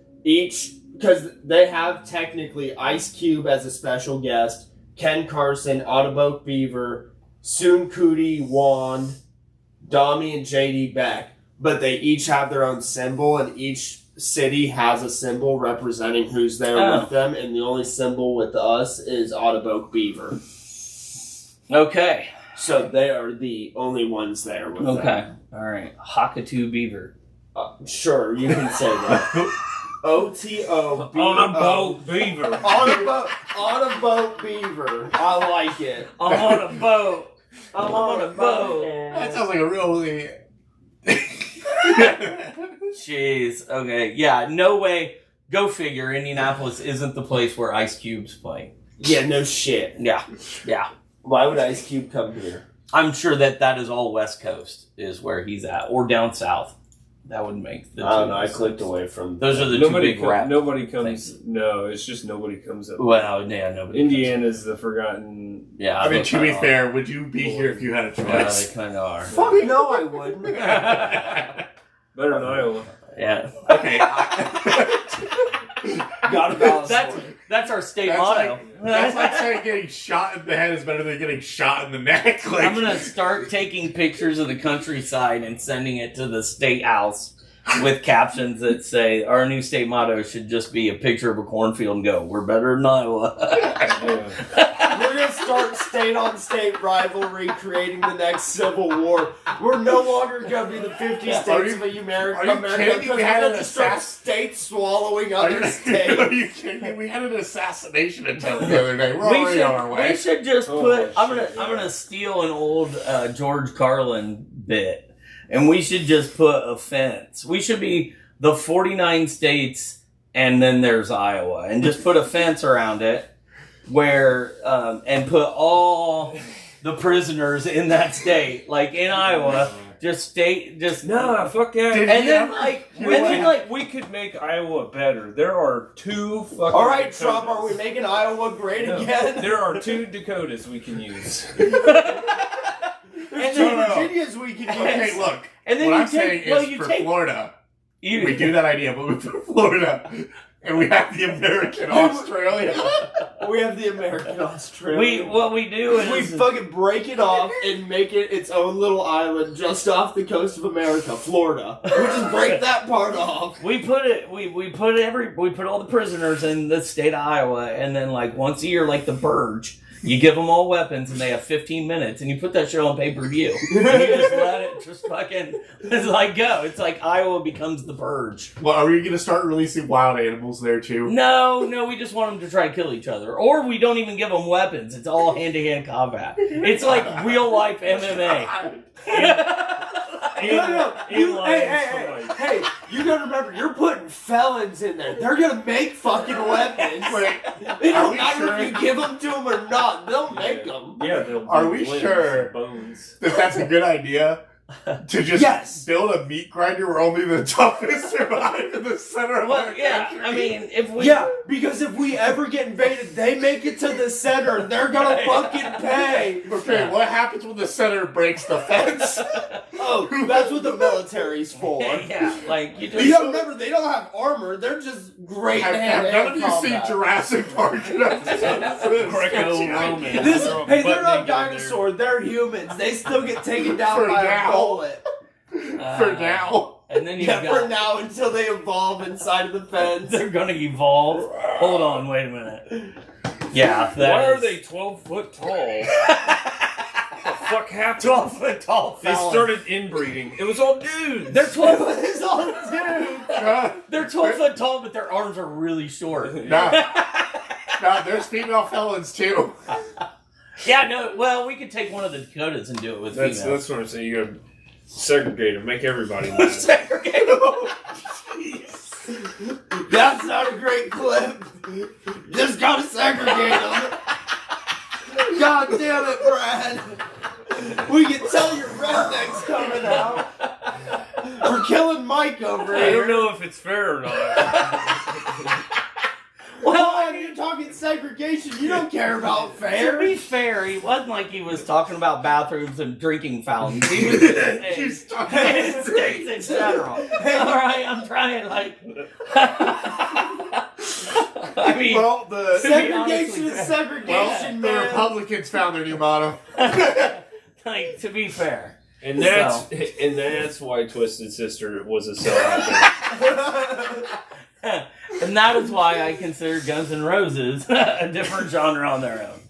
because they have technically Ice Cube as a special guest, Ken Carson, Autoboke Beaver, Soon Kuti, Juan, Dami, and JD Beck. But they each have their own symbol, and each city has a symbol representing who's there with them, and the only symbol with us is Autoboke Beaver. Okay. So they are the only ones there with them. Okay. All right. Hakatu Beaver. Sure, you can say that. O-T-O on a boat, beaver. On a boat, beaver. I like it. I'm on a boat. I'm on a boat. That sounds like a really... Jeez. Okay. Yeah. No way. Go figure. Indianapolis isn't the place where Ice Cube's playing. Yeah. No shit. Yeah. Why would Ice Cube come here? I'm sure that is all West Coast is where he's at, or down south. That would make the. I don't know. I clicked away from. Those are the two big rap. Nobody comes. things. No, it's just nobody comes up. Well, yeah, nobody. Indiana's the forgotten. Yeah. I mean, to be fair, would you be here if you had a Yeah, choice? they kind of are. Fuck no, I wouldn't. Better than Iowa. Yeah. Okay. Gotta balance. That's our state That's motto. That's like saying getting shot in the head is better than getting shot in the neck. Like, I'm gonna start taking pictures of the countryside and sending it to the state house with captions that say our new state motto should just be a picture of a cornfield and go, "We're better than Iowa." We're gonna start state-on-state rivalry, creating the next Civil War. We're no longer gonna be the 50 states of America. Are you kidding me? We had an states swallowing other states. Are you kidding me? We had an assassination attempt the other day. We're already on our way. We should just put. I'm gonna steal an old George Carlin bit, and we should just put a fence. We should be the 49 states, and then there's Iowa, and just put a fence around it, where and put all the prisoners in that state, like in Iowa. Just No, fuck that. and then we could make Iowa better. There are 2 fucking All right, Dakotas. Trump, are we making Iowa great again? There are 2 Dakotas we can use. There's and two then- Virginias we can use. Okay, look. And then what you I'm saying take, well, is you for take, Florida, you, we do that idea, but we put Florida, and we have the American Australia. We have the American Australia. what we do is We fucking break it off and make it its own little island just off the coast of America, Florida. We just break that part off. we put all the prisoners in the state of Iowa, and then like once a year, like the Purge, you give them all weapons, and they have 15 minutes, and you put that shit on pay-per-view. And you just let it just fucking, it's like go. It's like Iowa becomes the Purge. Well, are we going to start releasing wild animals there too? No, we just want them to try to kill each other. Or we don't even give them weapons. It's all hand-to-hand combat. It's like real-life MMA. Hey, you gotta remember, you're putting felons in there. They're gonna make fucking weapons. It don't matter if you give them to them or not. They'll make them. Yeah, they'll Are do we limbs sure and bones. that's a good idea? To just Yes. build a meat grinder where only the toughest survive in the center of Well, our yeah, country? I mean, if we... Yeah, because if we ever get invaded, they make it to the center. They're gonna fucking pay. Okay, what happens when the center breaks the fence? Oh, that's what the military's for. Yeah, like, you just... You gotta remember, they don't have armor. They're just great Have hand-to-hand none of you seen combat. Jurassic Park? Greco-Roman. Hey, they're not dinosaurs. They're humans. They still get taken down For by now. a bullet. For now. And then you've Yeah, got... for now, until they evolve inside of the fence. They're gonna evolve. Hold on, wait a minute. Yeah, that Why is- are they 12 foot tall? What the fuck happened? 12 foot tall They felons. started inbreeding. It was all dudes. They're 12 It's all dude. They're 12 foot tall, but their arms are really short. Nah, there's female felons too. Yeah, no, well, we could take one of the Dakotas and do it with females. That's what I'm saying. You gotta segregate them. Make everybody mad. Segregate That's not a great clip. Just gotta segregate them. God damn it, Brad. We can tell your redneck's coming out. We're killing Mike over I don't here. know if it's fair or not. Well, you're talking segregation. You don't care about To fair. be fair, he wasn't like he was talking about bathrooms and drinking fountains. He was just saying He's talking states in general. Alright, I'm trying, like... I mean... Well, the Segregation is segregation, the man. Republicans found their new motto. like, to be fair. And that's why Twisted Sister was a sellout. And that is why I consider Guns N' Roses a different genre on their own.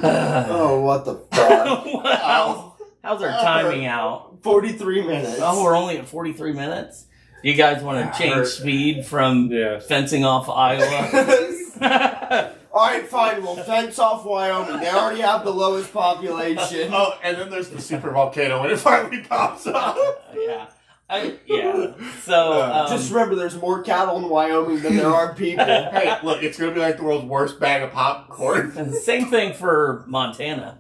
Oh, what the fuck? Well, how's our timing out? 43 minutes. Oh, we're only at 43 minutes? Do you guys want to change speed from Yeah. fencing off Iowa? Alright, fine. We'll fence off Wyoming. They already have the lowest population. Oh, and then there's the super volcano when it finally pops up. Yeah. So, Just remember, there's more cattle in Wyoming than there are people. Hey, look, it's gonna be like the world's worst bag of popcorn. and the same thing for Montana.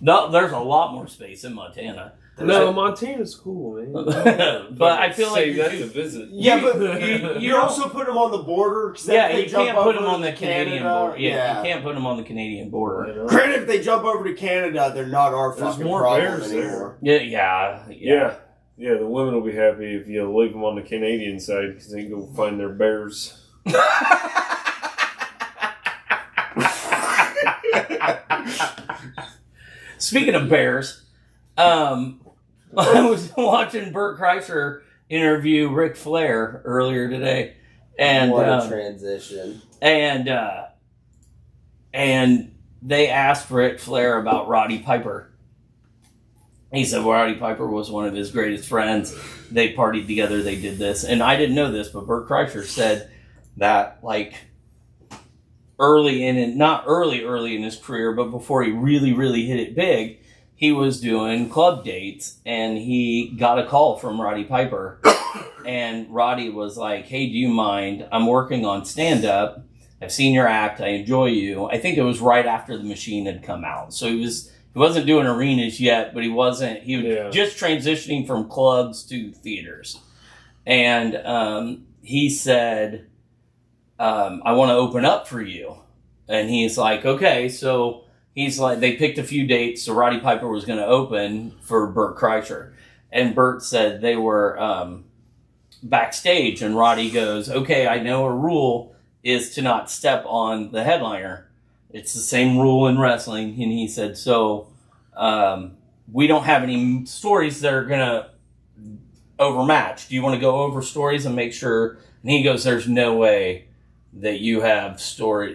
No, there's a lot more space in Montana. No, Montana's cool, man. But I feel like Save you that do- to visit. Yeah, but you also put them on the border. 'Cause then Yeah, if they you jump can't put over them on to the Canadian Canada- border. Yeah, you can't put them on the Canadian border. Granted, if they jump over to Canada, they're not our There's fucking more problem bears anymore. Yeah. Yeah. Yeah, the women will be happy if you leave them on the Canadian side because they can go find their bears. Speaking of bears, I was watching Bert Kreischer interview Ric Flair earlier today, and what a transition. And they asked Ric Flair about Roddy Piper. He said Roddy Piper was one of his greatest friends. They partied together. They did this, and I didn't know this, but Bert Kreischer said that like early in his career, but before he really hit it big, he was doing club dates, and he got a call from Roddy Piper, and Roddy was like, "Hey, do you mind? I'm working on stand-up. I've seen your act. I enjoy you." I think it was right after The Machine had come out, so he wasn't doing arenas yet, but he was just transitioning from clubs to theaters. And he said, I want to open up for you. And he's like, okay. So he's like, they picked a few dates, so Roddy Piper was going to open for Bert Kreischer. And Bert said they were backstage, and Roddy goes, okay, I know a rule is to not step on the headliner. It's the same rule in wrestling. And he said, so we don't have any stories that are going to overmatch. Do you want to go over stories and make sure? And he goes, there's no way that you have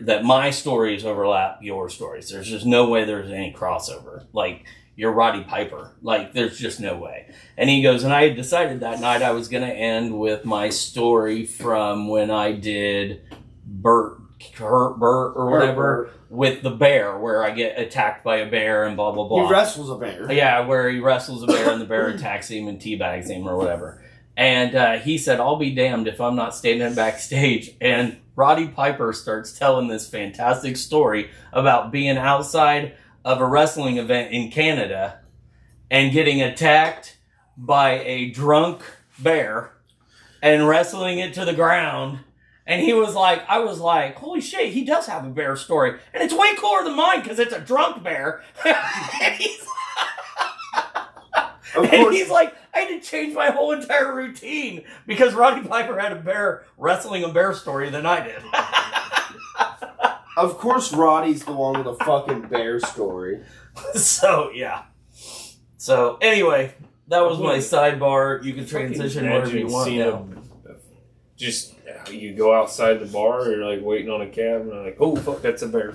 that my stories overlap your stories. There's just no way there's any crossover. Like, you're Roddy Piper. Like, there's just no way. And he goes, and I had decided that night I was going to end with my story from when I did Bert or whatever with the bear, where I get attacked by a bear and blah blah blah. He wrestles a bear. Yeah, where he wrestles a bear and the bear attacks him and teabags him or whatever. And he said, I'll be damned if I'm not standing backstage. And Roddy Piper starts telling this fantastic story about being outside of a wrestling event in Canada and getting attacked by a drunk bear and wrestling it to the ground. And he was like, I was like, holy shit, he does have a bear story. And it's way cooler than mine because it's a drunk bear. And he's like, I had to change my whole entire routine because Roddy Piper had a bear wrestling a bear story than I did. Of course Roddy's the one with a fucking bear story. So, yeah. So, anyway, that was my sidebar. You can transition whatever you want now. Just... you go outside the bar, you're like waiting on a cab, and I'm like, oh fuck, that's a bear.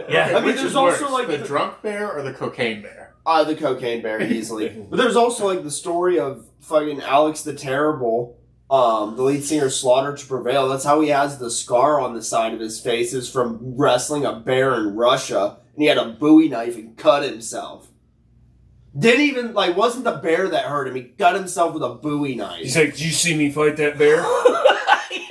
Yeah, I mean, there's also like the drunk bear or the cocaine bear. The cocaine bear easily, but there's also like the story of fucking Alex the Terrible, the lead singer Slaughter to Prevail. That's how he has the scar on the side of his face is from wrestling a bear in Russia, and he had a Bowie knife and cut himself. Didn't even, like, wasn't the bear that hurt him. He cut himself with a Bowie knife. He's like, did you see me fight that bear? I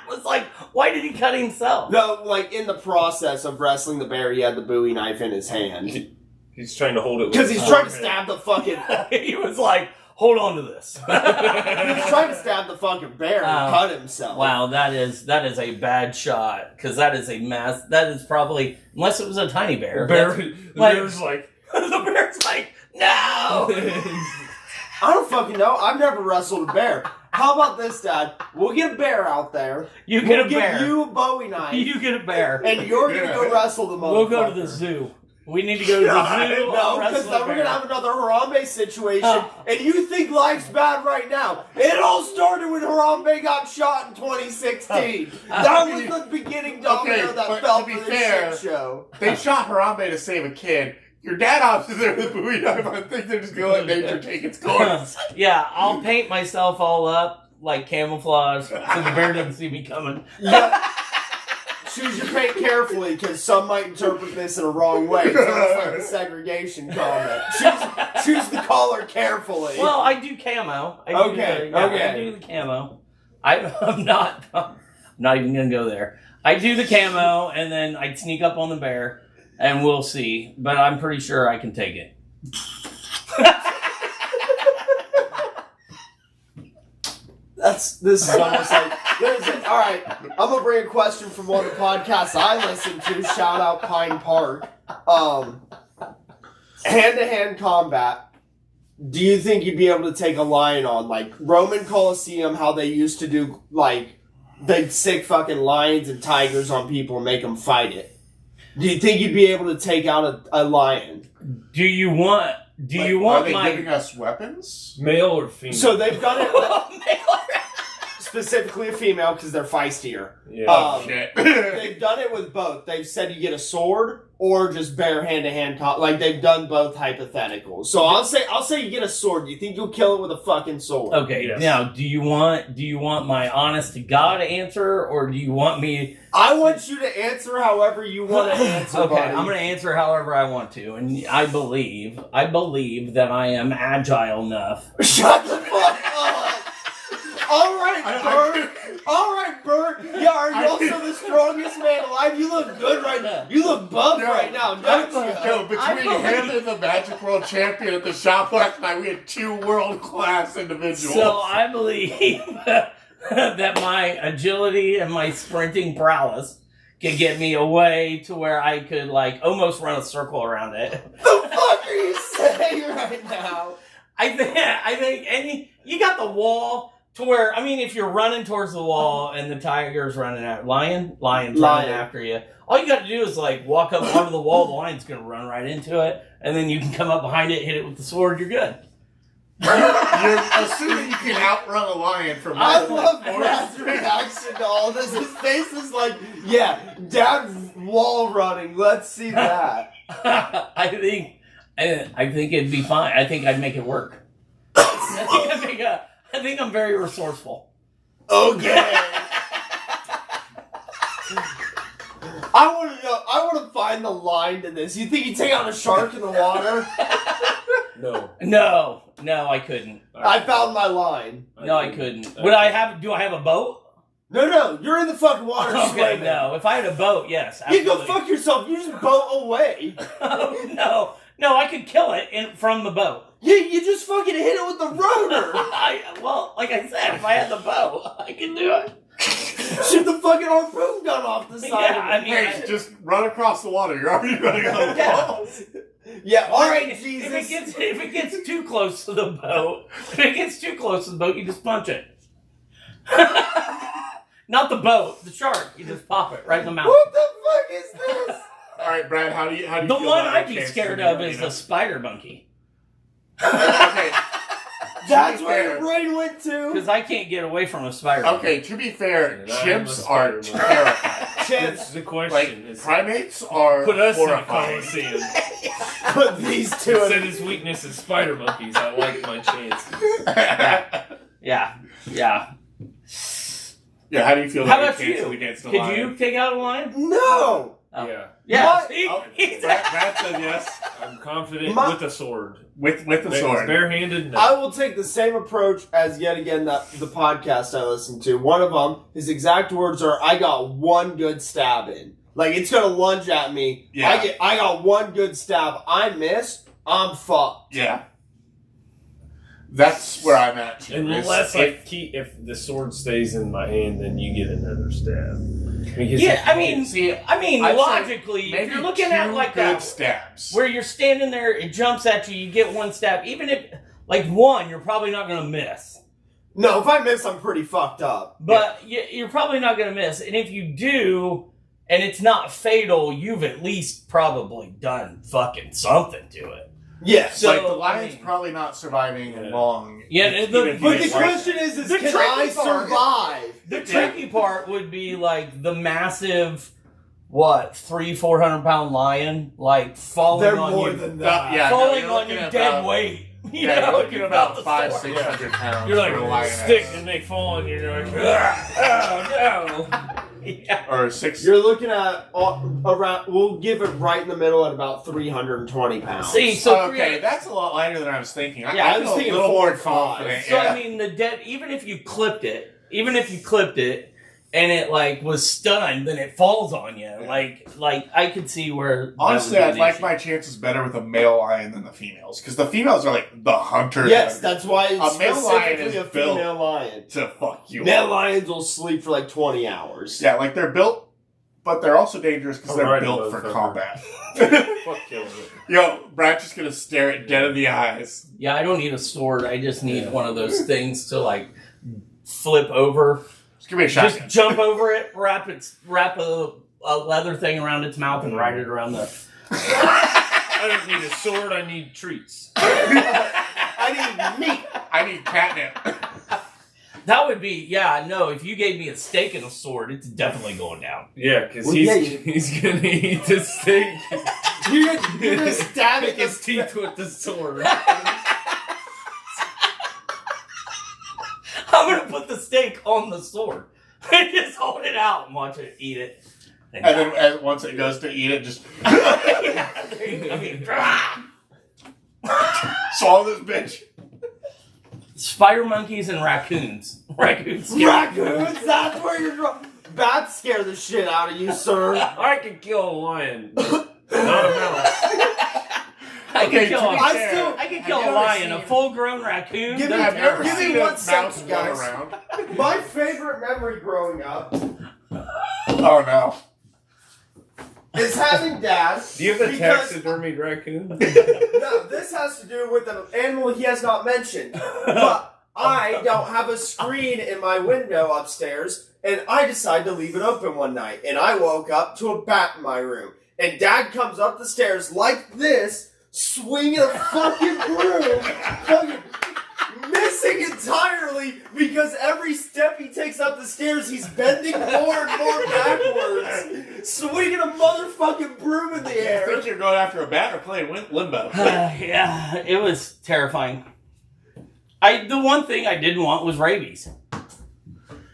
was like, why did he cut himself? No, like, in the process of wrestling the bear, he had the Bowie knife in his hand. He's trying to hold it. Because he's trying to stab the fucking... He was like, hold on to this. He was trying to stab the fucking bear and cut himself. Wow, that is a bad shot. Because that is a mass... That is probably... Unless it was a tiny bear. The bear's like... The bear's like, no! I don't fucking know. I've never wrestled a bear. How about this, Dad? We'll get a bear out there. You get a bear. We'll give you a Bowie knife. You get a bear. And you're going to go wrestle the motherfucker. We'll go to the zoo. We need to go to the zoo. No, because then we're going to have another Harambe situation. And you think life's bad right now. It all started when Harambe got shot in 2016. That was the beginning domino that fell for this shit show. They shot Harambe to save a kid. Your dad opts there with a Bowie knife. I think they're just going to let nature take its course. Yeah, I'll paint myself all up like camouflage so the bear doesn't see me coming. Yeah. Choose your paint carefully because some might interpret this in a wrong way. So it's like a segregation comment. Choose the color carefully. Well, I do camo. I do the camo. I'm not even going to go there. I do the camo and then I sneak up on the bear. And we'll see, but I'm pretty sure I can take it. This is almost like, all right, I'm going to bring a question from one of the podcasts I listen to, shout out Pine Park. Hand-to-hand combat, do you think you'd be able to take a lion on, like, Roman Coliseum, how they used to do, like, they'd stick fucking lions and tigers on people and make them fight it? Do you think you'd be able to take out a lion? Do you want are they giving us weapons? Male or female? So they've done it specifically a female because they're feistier. Yeah. Shit. They've done it with both. They've said you get a sword or just bare hand-to-hand like they've done both hypotheticals. So I'll say you get a sword. Do you think you'll kill it with a fucking sword? Okay, Yes. now do you want my honest to God answer, or do you want me? I want you to answer however you want to answer. Okay, buddy. I'm going to answer however I want to, and I believe that I am agile enough. Shut the fuck up! All right, Bert. All right, Bert. Yeah, are you also the strongest man alive? You look good right now. You look buff right now, don't you? Yo, between him and the Magic World Champion at the shop last night, we had 2 world-class individuals. So I believe that my agility and my sprinting prowess can get me away to where I could like almost run a circle around it. The fuck are you saying right now? I think, and you got the wall to where, I mean, if you're running towards the wall and the tiger's running out, lion's running after you, all you got to do is like walk up onto the wall. The lion's gonna run right into it, and then you can come up behind it, hit it with the sword. You're good. You're assuming you can outrun a lion from I love Brad's reaction to all this. His face is like, yeah, dad wall running. Let's see that. I think it'd be fine. I think I'd make it work. I think I'm very resourceful. Okay. I want to know. I want to find the line to this. You think you take out a shark in the water? No, I couldn't. I found my line. No, I couldn't. Do I have a boat? No, you're in the fucking water Okay, swimming. no. If I had a boat, yes. You Absolutely. go fuck yourself. You just boat away. No, I could kill it from the boat. Yeah, you just fucking hit it with the rotor. Well, like I said, if I had the boat, I could do it. Shoot the fucking harpoon gun off the side Yeah, of it. Hey, just run across the water. You're already running out of the wall. Yeah, alright, If Jesus. it gets too close to the boat, you just punch it. Not the boat, the shark. You just pop it right in the mouth. What the fuck is this? All right, Brad. How do you The feel one about I'd your be chances scared in of the is the arena? spider monkey. Okay. That's To be where fair- your brain went to. Because I can't get away from a spider monkey. Okay, to be fair, And I'm a chimps are spider terrifying. That's the question. Like, primates are Put us horrifying. in the Coliseum. Put these two Said in. his weakness is spider monkeys. I like my chances. Yeah. Yeah, how do you feel How about about your chances you? against the Could lion? you take out a lion? No. Oh. Yeah. Yeah. What? See? Oh, He's Brad said yes. I'm confident My- with a sword. With the sword. Barehanded, no. I will take the same approach as yet again the podcast I listened to. One of them, his exact words are, "I got one good stab in." Like it's gonna lunge at me. Yeah. I got one good stab. I miss. I'm fucked. Yeah. That's where I'm at too. Unless It's- if the sword stays in my hand, then you get another stab. Because Yeah, I mean, I'd logically, say if maybe you're looking at two like good that, stabs. where you're standing there, it jumps at you, you get one stab. Even if, like one, you're probably not going to miss. No, if I miss, I'm pretty fucked up. But you're probably not going to miss. And if you do, and it's not fatal, you've at least probably done fucking something to it. Yes. So, like the lion's I mean- probably not surviving Yeah. long. Yeah, even the- if but you the get like- question is The can tricky I part- survive? The tricky part would be like the massive, 300-400 pound lion, like falling They're on more you. than that. Yeah, no, falling you're on looking you at dead about- weight. You Yeah, know, you're looking you about felt the 500-600 pounds. you're like for a a lioness. stick and they fall on you and you're like, oh no. Yeah. Or 6. You're looking at around. We'll give it right in the middle at about 320 pounds. See, so Okay, that's a lot lighter than I was thinking. Yeah, I I was feel thinking a little 4 more or 5. confident. So yeah. I mean, even if you clipped it, and it like was stunned, then it falls on you. Like I could see where. Honestly, that would I'd be an like issue. my chances better with a male lion than the females, because the females are like the hunters. Yes, that's why it's A male lion specifically is a built female lion. to fuck you Male up. lions will sleep for like 20 hours. Yeah, like they're built but they're also dangerous because they're Alright, built for motherfucker. combat. Fuck killing it. Yo, Brad's just gonna stare it dead in the eyes. Yeah, I don't need a sword. I just need one of those things to like flip over. Just give me a shotgun. Just jump over it, wrap a leather thing around its mouth, and ride it around the. I don't need a sword. I need treats. I need meat. I need catnip. That would be, yeah, no, if you gave me a steak and a sword, it's definitely going down. Yeah, because Well, he's gonna eat the steak. You're gonna stab it Pick his teeth with the sword. I'm going to put the steak on the sword. And just hold it out and watch it eat it. And then once it goes to eat it, just Yeah, there you go. I mean, swallow this bitch. spider monkeys and raccoons. Raccoons. Raccoons, that's where you're wrong. Bats scare the shit out of you, sir. I can kill a lion, not a mouse. I Okay, could kill, to be a, fair, I could kill have a you ever lion, a seen- full-grown raccoon. Give me- they're I've never Give me terrifying. seen one a second, mouse go guys. around. My favorite memory growing up Oh no. is having dad. Do you have a because- taxidermied raccoon? No, this has to do with an animal he has not mentioned. But I don't have a screen in my window upstairs, and I decide to leave it open one night. And I woke up to a bat in my room. And Dad comes up the stairs like this, swinging a fucking broom, fucking missing entirely because every step he takes up the stairs, he's bending more and more backwards, swinging a motherfucking broom in the I air. think you're going after a bat or playing limbo. Yeah, it was terrifying. The one thing I didn't want was rabies.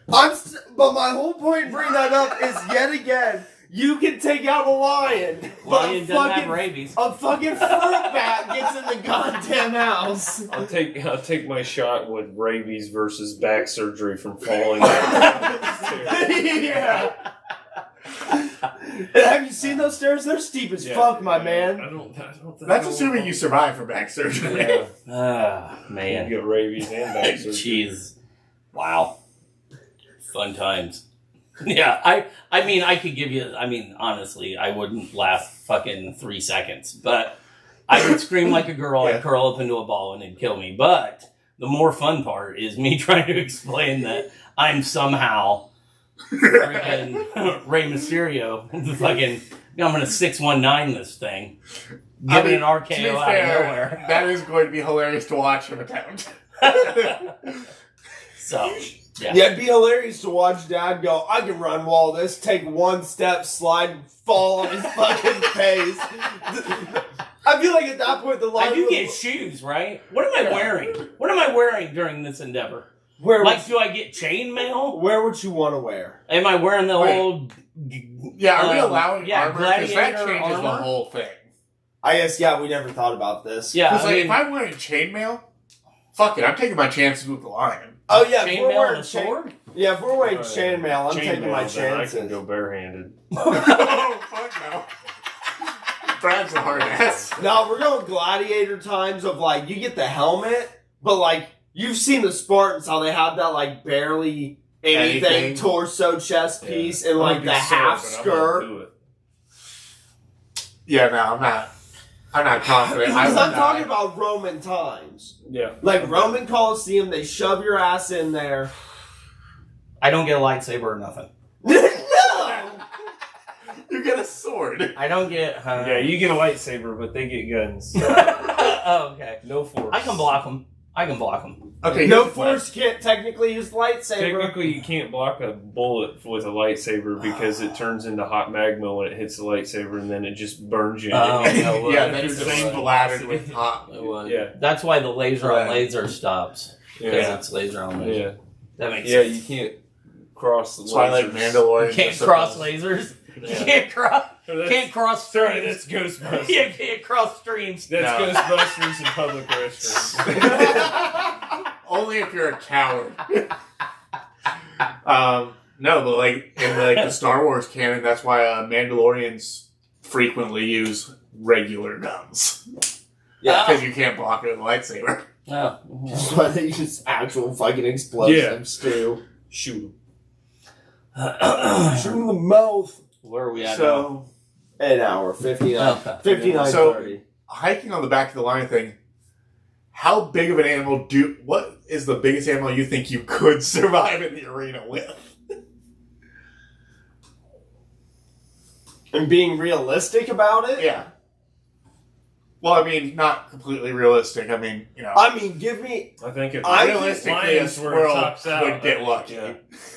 But my whole point in bringing that up is yet again, you can take out a lion, but Lion doesn't have rabies. a fucking fruit bat gets in the goddamn house. I'll take my shot with rabies versus back surgery from falling down the stairs. Yeah. Have you seen those stairs? They're steep as fuck, my man. I don't That's assuming you survive for back surgery. Yeah. Ah, You man. get rabies and back surgery. Jeez. Wow. Fun times. Yeah, I mean, I could give you, honestly, I wouldn't last fucking 3 seconds, but I would scream like a girl, Yeah. I'd curl up into a ball and it'd kill me. But the more fun part is me trying to explain that I'm somehow freaking Rey Mysterio. Fucking, I'm gonna 619 this thing. Giving an to RKO be out fair, of nowhere. that is going to be hilarious to watch him attempt. So, yeah. Yeah, it'd be hilarious to watch Dad go, I can run wall this, take one step, slide, and fall on his fucking face. I feel like at that point the line I do would- get shoes, right? What am I wearing? What am I wearing during this endeavor? Where Like, would, do I get chainmail? where would you want to wear? Am I wearing the Wait. old... Yeah, are we allowing yeah, armor? Because that gladiator changes the armor? whole thing. I guess, yeah, we never thought about this. Yeah, Because I mean, if I'm wearing chainmail, fuck it, I'm taking my chances with the lion. Oh, yeah, if we're chainmail wearing and a sword? Yeah, if we're wearing Oh, yeah. chainmail, I'm taking my Chainmail, then I chances. can go barehanded. Oh, fuck no. Brad's a hard ass. No, we're going gladiator times of like you get the helmet, but like you've seen the Spartans how they have that like barely anything, Anything. torso chest Yeah. piece and I'm like gonna the be sore, half but I'm skirt. gonna do it. Yeah, no, I'm not confident. I Because would I'm talking die. about Roman times, Yeah. like Roman Colosseum. They shove your ass in there. I don't get a lightsaber or nothing. No. You get a sword. I don't get... Yeah, you get a lightsaber, but they get guns. Oh, okay. No force. I can block them. Okay, No here's the plan. force can't technically use lightsaber. Technically, you can't block a bullet with a lightsaber because it turns into hot magma when it hits the lightsaber, and then it just burns you. Oh, no, Yeah, well, then it's you're just- just splattered with hot. It would. Yeah. That's why the laser on Right. laser stops. Because Yeah. it's laser on laser. Yeah. That makes Yeah, sense. you can't cross the That's why I like lasers. Mandalorian. You can't cross lasers. You Yeah. can't cross... Oh, that's- Can't cross Sorry, streams. that's Ghostbusters. You can't cross streams. That's No. Ghostbusters in public restrooms. Only if you're a coward. No, but like in the Star Wars canon, that's why Mandalorians frequently use regular guns Yeah. because you can't block it with a lightsaber. Oh. That's why they use actual fucking explosives too. Shoot 'em. Shoot in the mouth. Where are we at now? So, An hour, 59, Okay. 59 So- 30. hiking on the back of the line thing, how big of an animal what is the biggest animal you think you could survive in the arena with? And being realistic about it? Yeah. Well, I mean, not completely realistic. I mean, I mean, give me... I think if realistically, a lions were squirrel tops out, would get lucky. Yeah.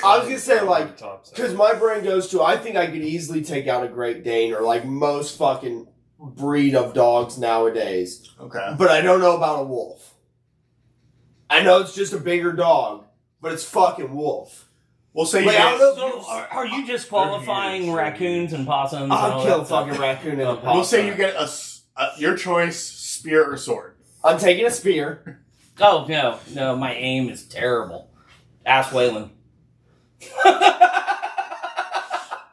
I was going to say, like, Tops out. because my brain goes to, I think I could easily take out a Great Dane or, like, most fucking breed of dogs nowadays. Okay. But I don't know about a wolf. I know it's just a bigger dog, but it's fucking wolf. We'll say Wait, you I get, don't know. So, are you just qualifying raccoons and possums? and I'll all kill a that stuff? fucking raccoon and a Okay. possum. we'll say you get your choice, spear or sword. I'm taking a spear. Oh, no, my aim is terrible. Ask Waylon.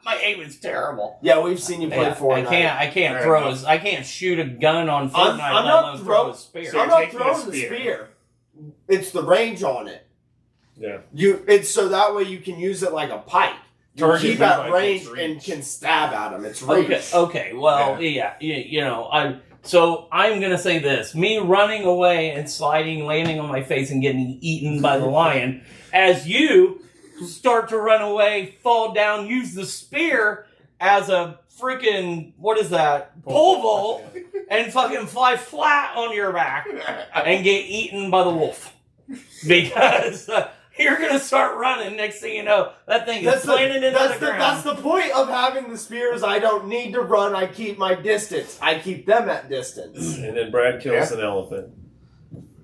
My aim is terrible. Yeah, we've seen you play Yeah, Fortnite. I can't Fair throw enough. his. I can't shoot a gun on Fortnite. I'm let not alone throw a spear. So I'm you're not taking a throwing the spear. spear. It's the range on it. Yeah. It's so that way you can use it like a pike. You Target keep Levi at range gets and reach. can stab at him. It's reach. Okay. Well, So I'm gonna say this: me running away and sliding, landing on my face, and getting eaten by the lion. As you start to run away, fall down, use the spear as a freaking pole vault, and fucking fly flat on your back and get eaten by the wolf because. You're gonna start running. Next thing you know, that thing is planted into the ground. That's the point of having the spears. I don't need to run. I keep my distance. I keep them at distance. And then Brad kills an elephant.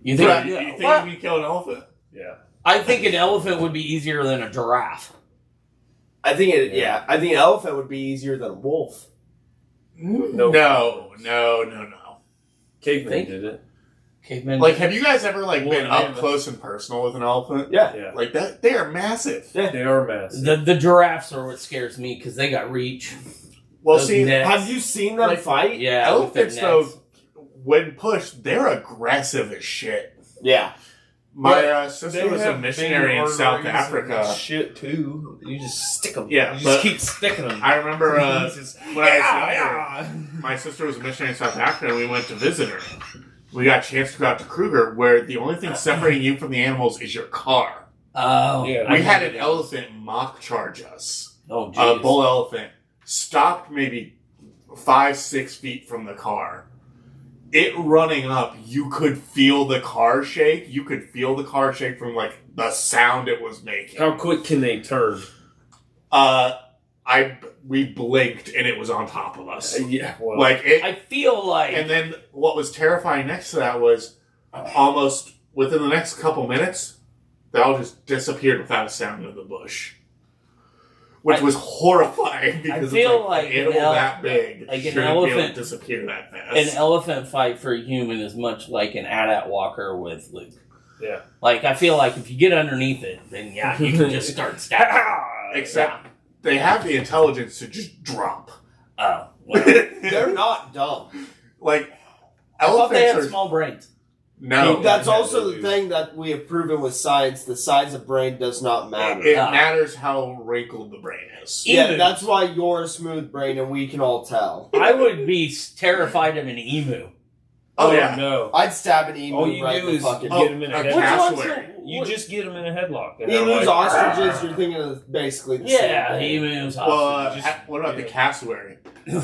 You You think? think What? you can kill an elephant? Yeah. I think an elephant would be easier than a giraffe. I think I think an elephant would be easier than a wolf. No. Caveman Think? did it. Cavemen. Like, have you guys ever been Well, up yeah, close and personal with an elephant? Yeah. Yeah. Like that, they are massive. Yeah. They are massive. the giraffes are what scares me because they got reach. Well, Those see, necks. Have you seen them Like, fight? Yeah, elephants with their though, necks. when pushed, they're aggressive as shit. Yeah. My sister was a missionary in South Africa. Shit too. You just stick them. Yeah, you just but keep sticking them. I remember when I was younger, yeah. my sister was a missionary in South Africa, and we went to visit her. We got a chance to go out to Kruger, where the only thing separating you from the animals is your car. Oh, Yeah. We had an elephant mock charge us. Oh, A jeez. bull elephant stopped maybe 5-6 feet from the car. It running up, you could feel the car shake. You could feel the car shake from like the sound it was making. How quick can they turn? We blinked and it was on top of us. Yeah. Well, Like it. I feel like And then what was terrifying next to that was almost within the next couple minutes, they all just disappeared without a sound in the bush. Which was horrifying because feel it's like an animal that big like an shouldn't be able elephant- to disappear that fast. an elephant fight for a human is much like an AT-AT walker with Luke. yeah. Like, I feel like if you get underneath it, then yeah, you can just start stabbing. Except they have the intelligence to just drop. Oh, well. They're not dumb. Like I thought they had elephants are small brains. no. That's Yeah, also they the do. thing that we have proven with science. The size of brain does not matter. It Ah. matters how wrinkled the brain is. Yeah, Emus. that's why you're a smooth brain, and we can all tell. I would be terrified of an emu. Oh yeah. No. I'd stab an emu All you right do in the is fucking. get them in a a headlock. cassowary. You just get them in a headlock. And they're Emus, like, ostriches, you're thinking of basically the Yeah, same thing. emus. Well, ostriches. what about the cassowary?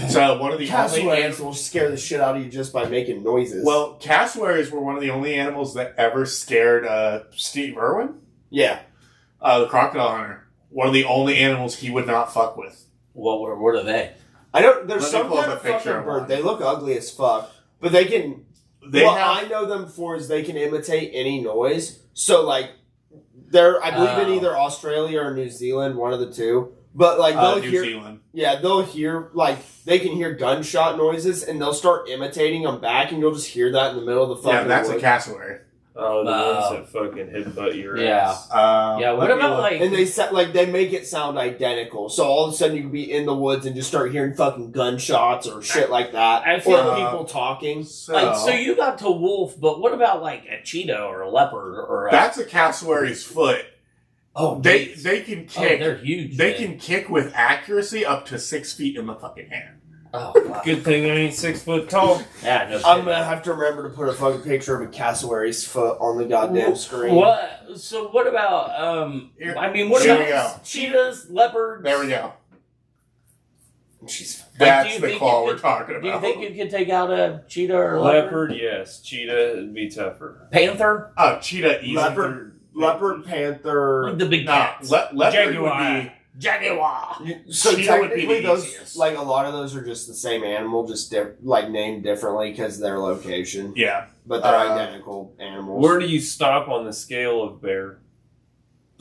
So one of the only Cassowaries will scare the shit out of you just by making noises. well, cassowaries were one of the only animals that ever scared Steve Irwin, yeah. the crocodile hunter. One of the only animals he would not fuck with. what are they? I don't. There's Let me some pull up kind a of picture fucking of bird. one. They look ugly as fuck, but they can. They what have I know them for is they can imitate any noise. So like, they're I believe in Oh. either Australia or New Zealand, one of the two. But like they'll New hear, Zealand. yeah, they'll hear like they can hear gunshot noises, and they'll start imitating them back, and you'll just hear that in the middle of the fucking. Yeah, that's a woods. cassowary. Oh, the No. ones that fucking headbutt your Yeah. ass. Yeah, what let me about look. like? And they make it sound identical. So all of a sudden you can be in the woods and just start hearing fucking gunshots or shit like that, I feel- or people talking. So you got to wolf, but what about like a cheetah or a leopard or a... That's a cassowary's foot. Oh, They can kick. they're huge. They man. can kick with accuracy up to 6 feet in the fucking hand. Oh, wow. Good thing I ain't 6 foot tall. Yeah, no. I'm gonna have to remember to put a fucking picture of a cassowary's foot on the goddamn screen. What? So what about I mean, what There we about cheetahs, leopards? There we go. Jeez. That's do you the think claw you we're could- talking Do you about. think you could take out a cheetah or a leopard? Leopard, yes. Cheetah would be tougher. Panther? Oh, cheetah easy. Leopard, panther. The big No, cats. leopard Jaguar. would be. Jaguar. So Cheetah would be technically, the those easiest. like a lot of those are just the same animal, just like named differently because of their location, Yeah. but they're identical animals. Where do you stop on the scale of bear?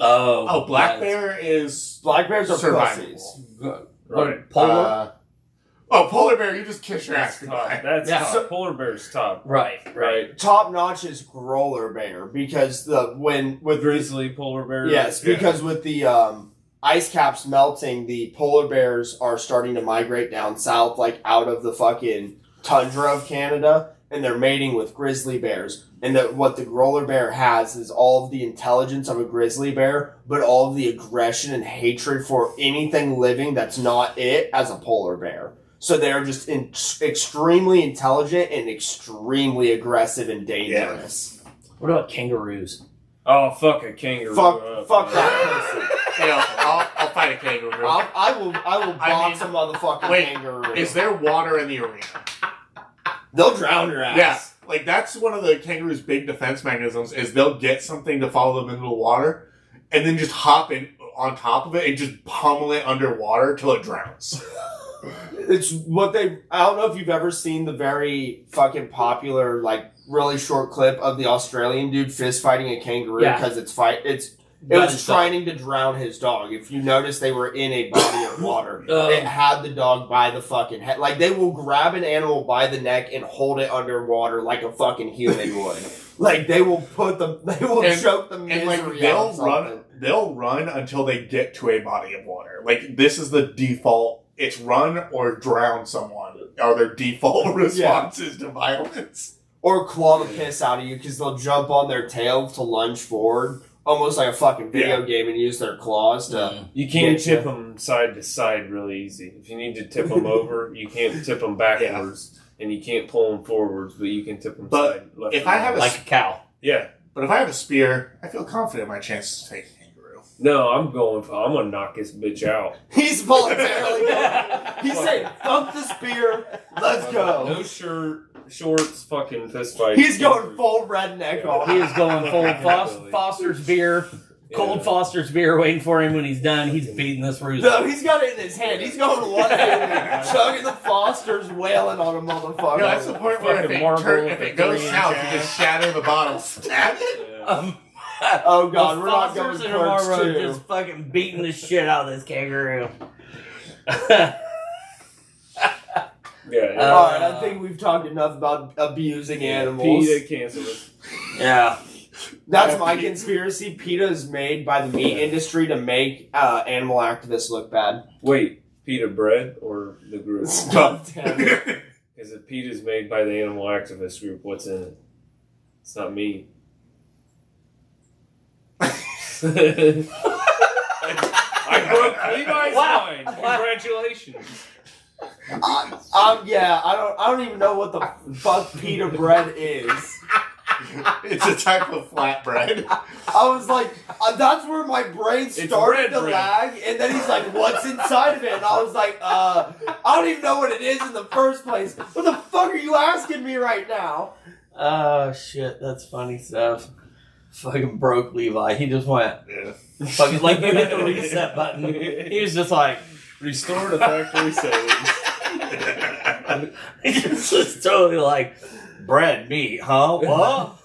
Oh, Black yes. bear is Black bears are survivable. pussies. Right. Polar? Polar bear, you just kiss your ass That's top. goodbye. That's Yeah. top. So- Polar bear's top. Right. Right. Top notch is growler bear because with Grizzly polar bear. yes, Yeah. because with the ice caps melting, the polar bears are starting to migrate down south, like out of the fucking tundra of Canada, and they're mating with grizzly bears. And what the growler bear has is all of the intelligence of a grizzly bear, but all of the aggression and hatred for anything living that's not it as a polar bear. So they're just extremely intelligent and extremely aggressive and dangerous. What about kangaroos? Oh, fuck a kangaroo. Fuck that pussy. You know, I'll fight a kangaroo. I will box mean, a motherfucking wait, kangaroo. Is there water in the arena? They'll drown your ass. Yeah. Like, that's one of the kangaroo's big defense mechanisms, is they'll get something to follow them into the water, and then just hop in on top of it and just pummel it underwater till it drowns. It's what they. I don't know if you've ever seen the very fucking popular, like, really short clip of the Australian dude fist fighting a kangaroo Yeah. because it was trying to drown his dog. If you notice, they were in a body of water. It had the dog by the fucking head. Like, they will grab an animal by the neck and hold it underwater like a fucking human would. Like, they will choke the misery out of something. They'll run until they get to a body of water. Like, this is the default. It's run or drown someone are their default responses to violence. Or claw the piss out of you because they'll jump on their tail to lunge forward. Almost like a fucking video game and use their claws to... You can't Get tip them side to side really easy. If you need to tip them over, you can't tip them backwards, and you can't pull them forwards, but you can tip them But side. Left if or I right. have a Like a cow. Yeah. But if I have a spear, I feel confident in my chances to take a kangaroo. No, I'm gonna knock this bitch out. He's voluntarily going. He's saying, fuck the spear, let's go. No shirt, shorts, fucking fist fight. He's going full redneck on. He is going full Foster's beer. Cold Foster's beer waiting for him when he's done. He's beating this rooster. No, he's got it in his hand. He's going one hand, chugging the Foster's, wailing on a motherfucker. No, that's the point where Fucking marble if it goes green south, jazz. you just shatter the bottle, stab it. Yeah. Oh god, we're not Foster's going and Clerks Marlboro 2. just fucking beating the shit out of this kangaroo. Yeah. Alright, I think we've talked enough about abusing animals. PETA canceled it. Yeah. That's my conspiracy. PETA is made by the meat industry to make animal activists look bad. Wait, PETA bread or the group? God damn it. Because if PETA's made by the animal activist group, what's in it? It's not me. I broke Levi's Wow. mind. Congratulations. Yeah, I don't even know what the fuck pita bread is. It's a type of flatbread. I was like, that's where my brain started red to bread. lag, and then he's like, what's inside of it? And I was like, I don't even know what it is in the first place. What the fuck are you asking me right now? Oh shit, that's funny stuff. Fucking broke Levi. He just went Yeah. fucking like you hit the reset button. He was just like Restore to factory settings. he just totally like bread meat, huh? What?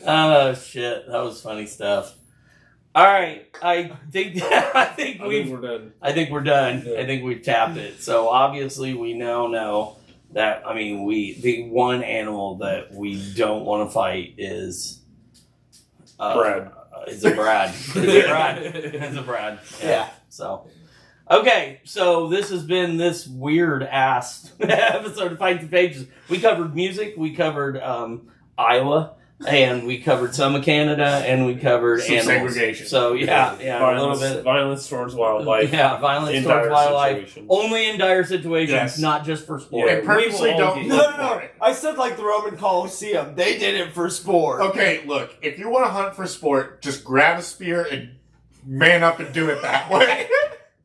Oh shit, that was funny stuff. All right, I think I think we're done. I think we're done. Yeah. I think we've tapped it. So obviously we now know that the one animal that we don't want to fight is Brad. It's a Brad. It's a Brad. It's a Brad. Yeah. So, okay. So this has been this weird ass episode of Pints and Pages. We covered music. We covered Iowa. and we covered some of Canada, and we covered Some animals. segregation. So yeah, a little bit. Violence towards wildlife. Yeah, violence in towards dire wildlife. situations. Only in dire situations, Yes. not just for sport. Yeah. And purposely we will all don't get- look No. for it. I said like the Roman Colosseum. They did it for sport. Okay, look, if you want to hunt for sport, just grab a spear and man up and do it that way.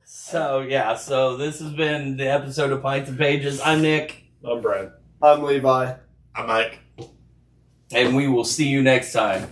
So this has been the episode of Pints and Pages. I'm Nick, I'm Brad. I'm Levi. I'm like, and we will see you next time.